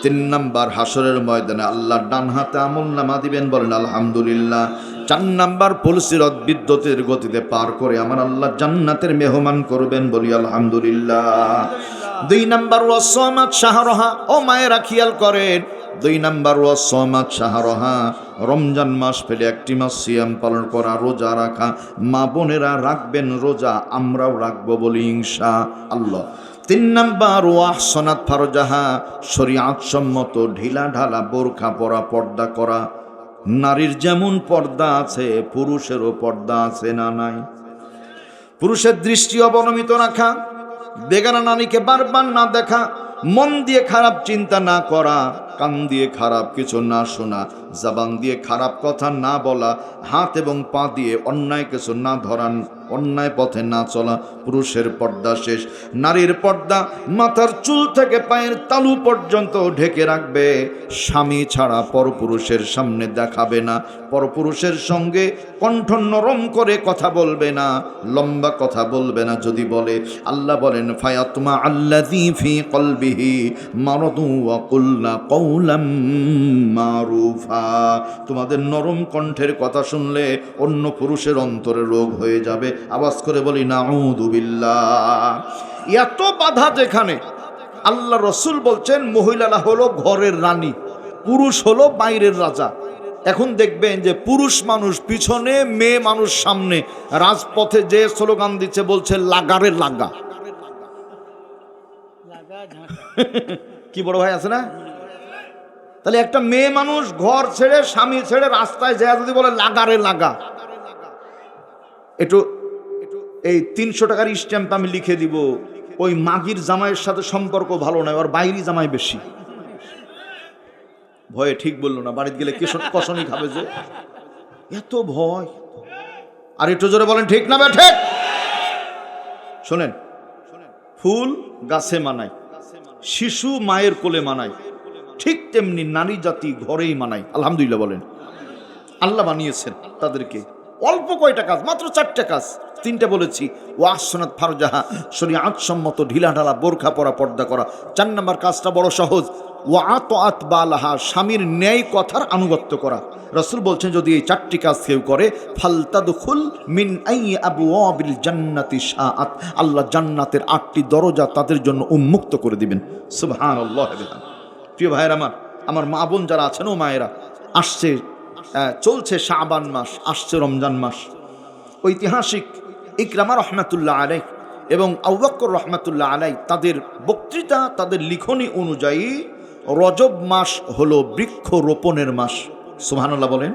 3 নাম্বার হাসরের ময়দানে আল্লাহ ডান হাতে আমলনামা দিবেন, বলেন আলহামদুলিল্লাহ। 4 নাম্বার পুলসিরাত বিদ্যুতের গতিতে পার করে আমার আল্লাহ জান্নাতের মেহমান করবেন, বলি আলহামদুলিল্লাহ। 2 নাম্বার ওয়াসামাত শাহরহা, ও মায়েরা খেয়াল করেন, 2 নাম্বার ওয়াসামাত শাহরহা, রমজান মাস পেলে 1টি মাস সিয়াম পালন করা, রোজা রাখা। মা বোনেরা রাখবেন রোজা, আমরাও রাখবো, বলি ইনশাআল্লাহ। 3 নাম্বার ওয়াহসানাত ফারজাহা, শরীয়ত সম্মত ঢিলা ঢালা বোরখা পরা, পর্দা করা। নারীর যেমন পর্দা আছে পুরুষেরও পর্দা আছে না নাই? পুরুষের দৃষ্টি অবনমিত রাখা, বেগানা নারীকে বারবার না দেখা, মন দিয়ে খারাপ চিন্তা না করা, কান দিয়ে খারাপ কিছু না শোনা, জবান দিয়ে খারাপ কথা না বলা, হাত এবং পা দিয়ে অন্যায় কিছু না ধরান, অন্যায় পথে না চলা। পুরুষের পর্দা শেষ। নারীর পর্দা মাথার চুল থেকে পায়ের তালু পর্যন্ত ঢেকে রাখবে। স্বামী ছাড়া পরপুরুষের সামনে দেখাবে না, পরপুরুষের সঙ্গে কণ্ঠ নরম করে কথা বলবে না, লম্বা কথা বলবে না। যদি বলে, আল্লাহ বলেন ফায়াতমা আল্লাযী ফী কলবিহি মারাদু ওয়া কুলনা কওলাম মারুফা। তোমাদের নরম কণ্ঠের কথা শুনলে অন্য পুরুষের অন্তরে রোগ হয়ে যাবে। আওয়াজ করে বলি নাউযু বিল্লাহ। এত বাধা যেখানে, আল্লাহ রসুল বলছেন মহিলারা হলো ঘরের রানী, পুরুষ হলো বাইরের রাজা। এখন দেখবেন যে পুরুষ মানুষ পিছনে, মেয়ে মানুষ সামনে, রাজপথে যে স্লোগান দিচ্ছে, বলছে লাগারে লাগা। কি বড় ভাই আছে না? তাহলে একটা মেয়ে মানুষ ঘর ছেড়ে, স্বামী ছেড়ে রাস্তায় যায় যদি বলে লাগারে লাগা, একটু এই 300 টাকার স্ট্যাম্প আমি লিখে দিব, ওই মাগির জামাইয়ের সাথে সম্পর্ক ভালো নয়, ওর বাইরি জামাই বেশি। ভয়ে ঠিক বললো না, বাড়িতে গেলে কষনি খাবে যে, এত ভয়। আর একটু জোরে বলেন ঠিক না ঠিক? শোনেন, ফুল গাছে মানায়, শিশু মায়ের কোলে মানায়, ঠিক তেমনি নারী জাতি ঘরেই মানায়। আলহামদুলিল্লাহ বলেন। আল্লাহ বানিয়েছেন তাদেরকে অল্প কয়টা কাজ, মাত্র 4টা কাজ, 3টা বলেছি। ওয়াহসানাত ফারজাহা, শরীয়ত সম্মত ঢিলা ঢালা বোরখা পরা, পর্দা করা। 4 নাম্বার কাজটা বড় সহজ, ওয়াতাআত বালাহা, স্বামীর ন্যায় কথার আনুগত্য করা। রাসূল বলছেন যদি এই 4টি কাজ কেউ করে, ফালতাদখুল মিন আই আবওয়াবিল জান্নাতি শাআত, আল্লাহ জান্নাতের 8টি দরজা তাদের জন্য উন্মুক্ত করে দিবেন। সুবহানাল্লাহ। প্রিয় ভাইয়েরা আমার মা বোন যারা আছেন, ও মায়েরা, আসছে, চলছে শাবান মাস, আসছে রমজান মাস। ঐতিহাসিক ইকরামা রহমাতুল্লাহ আলাইহ এবং আবু বকর রহমাতুল্লাহ আলাইহ তাদের বক্তৃতা, তাদের লিখনী অনুযায়ী রজব মাস হলো বৃক্ষ রোপণের মাস। সুবহানাল্লাহ বলেন।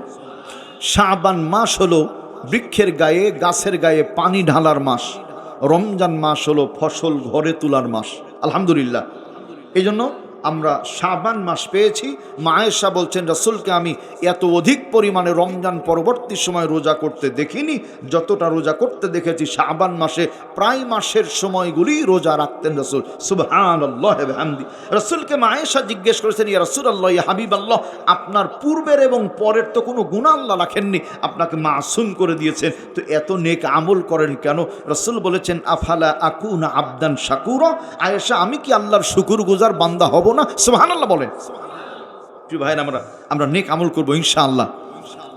শাবান মাস হলো বৃক্ষের গায়ে, গাছের গায়ে পানি ঢালার মাস। রমজান মাস হলো ফসল ঘরে তোলার মাস। আলহামদুলিল্লাহ। এই জন্য আমরা শাবান মাস পেয়েছি। মা আয়েশা বলছেন রাসূলকে আমি এত অধিক পরিমাণে রমজান পরবর্তী সময় রোজা করতে দেখিনি, যতটা রোজা করতে দেখেছি শাবান মাসে। প্রায় মাসের সময়গুলি রোজা রাখতেন রাসূল। সুবহানাল্লাহ ওয়া বিহামদি। রাসূলকে মা আয়েশা জিজ্ঞেস করেছেন, ইয়া রাসূলুল্লাহ, ইয়া হাবিবাল্লাহ, আপনার পূর্বের এবং পরের তো কোনো গুনাহ আল্লাহ রাখেননি, আপনাকে মাসুম করে দিয়েছেন, তো এত নেক আমল করেন কেন? রাসূল বলেছেন, আফালা আকুনা আবদান শাকুরা, আয়েশা আমি কি আল্লাহর শুকরগুজার বান্দা হব না? সুবহানাল্লাহ বলেন। প্রিয় ভাইরা, আমরা নেক আমল করব ইনশাআল্লাহ।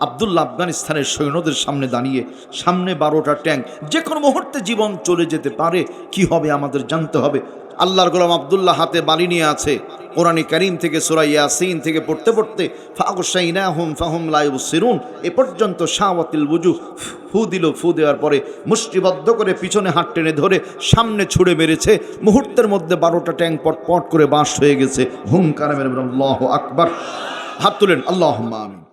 আব্দুল্লাহ আফগানিস্তানের সৈন্যদের সামনে দাঁড়িয়ে, সামনে 12টা ট্যাঙ্ক, যে কোনো মুহূর্তে জীবন চলে যেতে পারে, কি হবে আমাদের জানতে হবে। আল্লাহর গোলাম আব্দুল্লাহ হাতে বালি নিয়ে আছে, কোরআনে কারীম থেকে সূরা ইয়াসিন থেকে পড়তে পড়তে ফাগশাইনাহুম ফাহুম লা ইবসিরুন এ পর্যন্ত শাওয়াতিল ওযুহ ফু দিল। ফু দেওয়ার পরে মুষ্টিবদ্ধ করে পিছনে হাত টেনে ধরে সামনে ছুড়ে মেরেছে। মুহূর্তের মধ্যে 12টা ট্যাঙ্ক পট পট করে বাঁশ হয়ে গেছে। হুঙ্কার মেরে আল্লাহু আকবার। হাত তুলেন, আল্লাহুম্মা আমিন।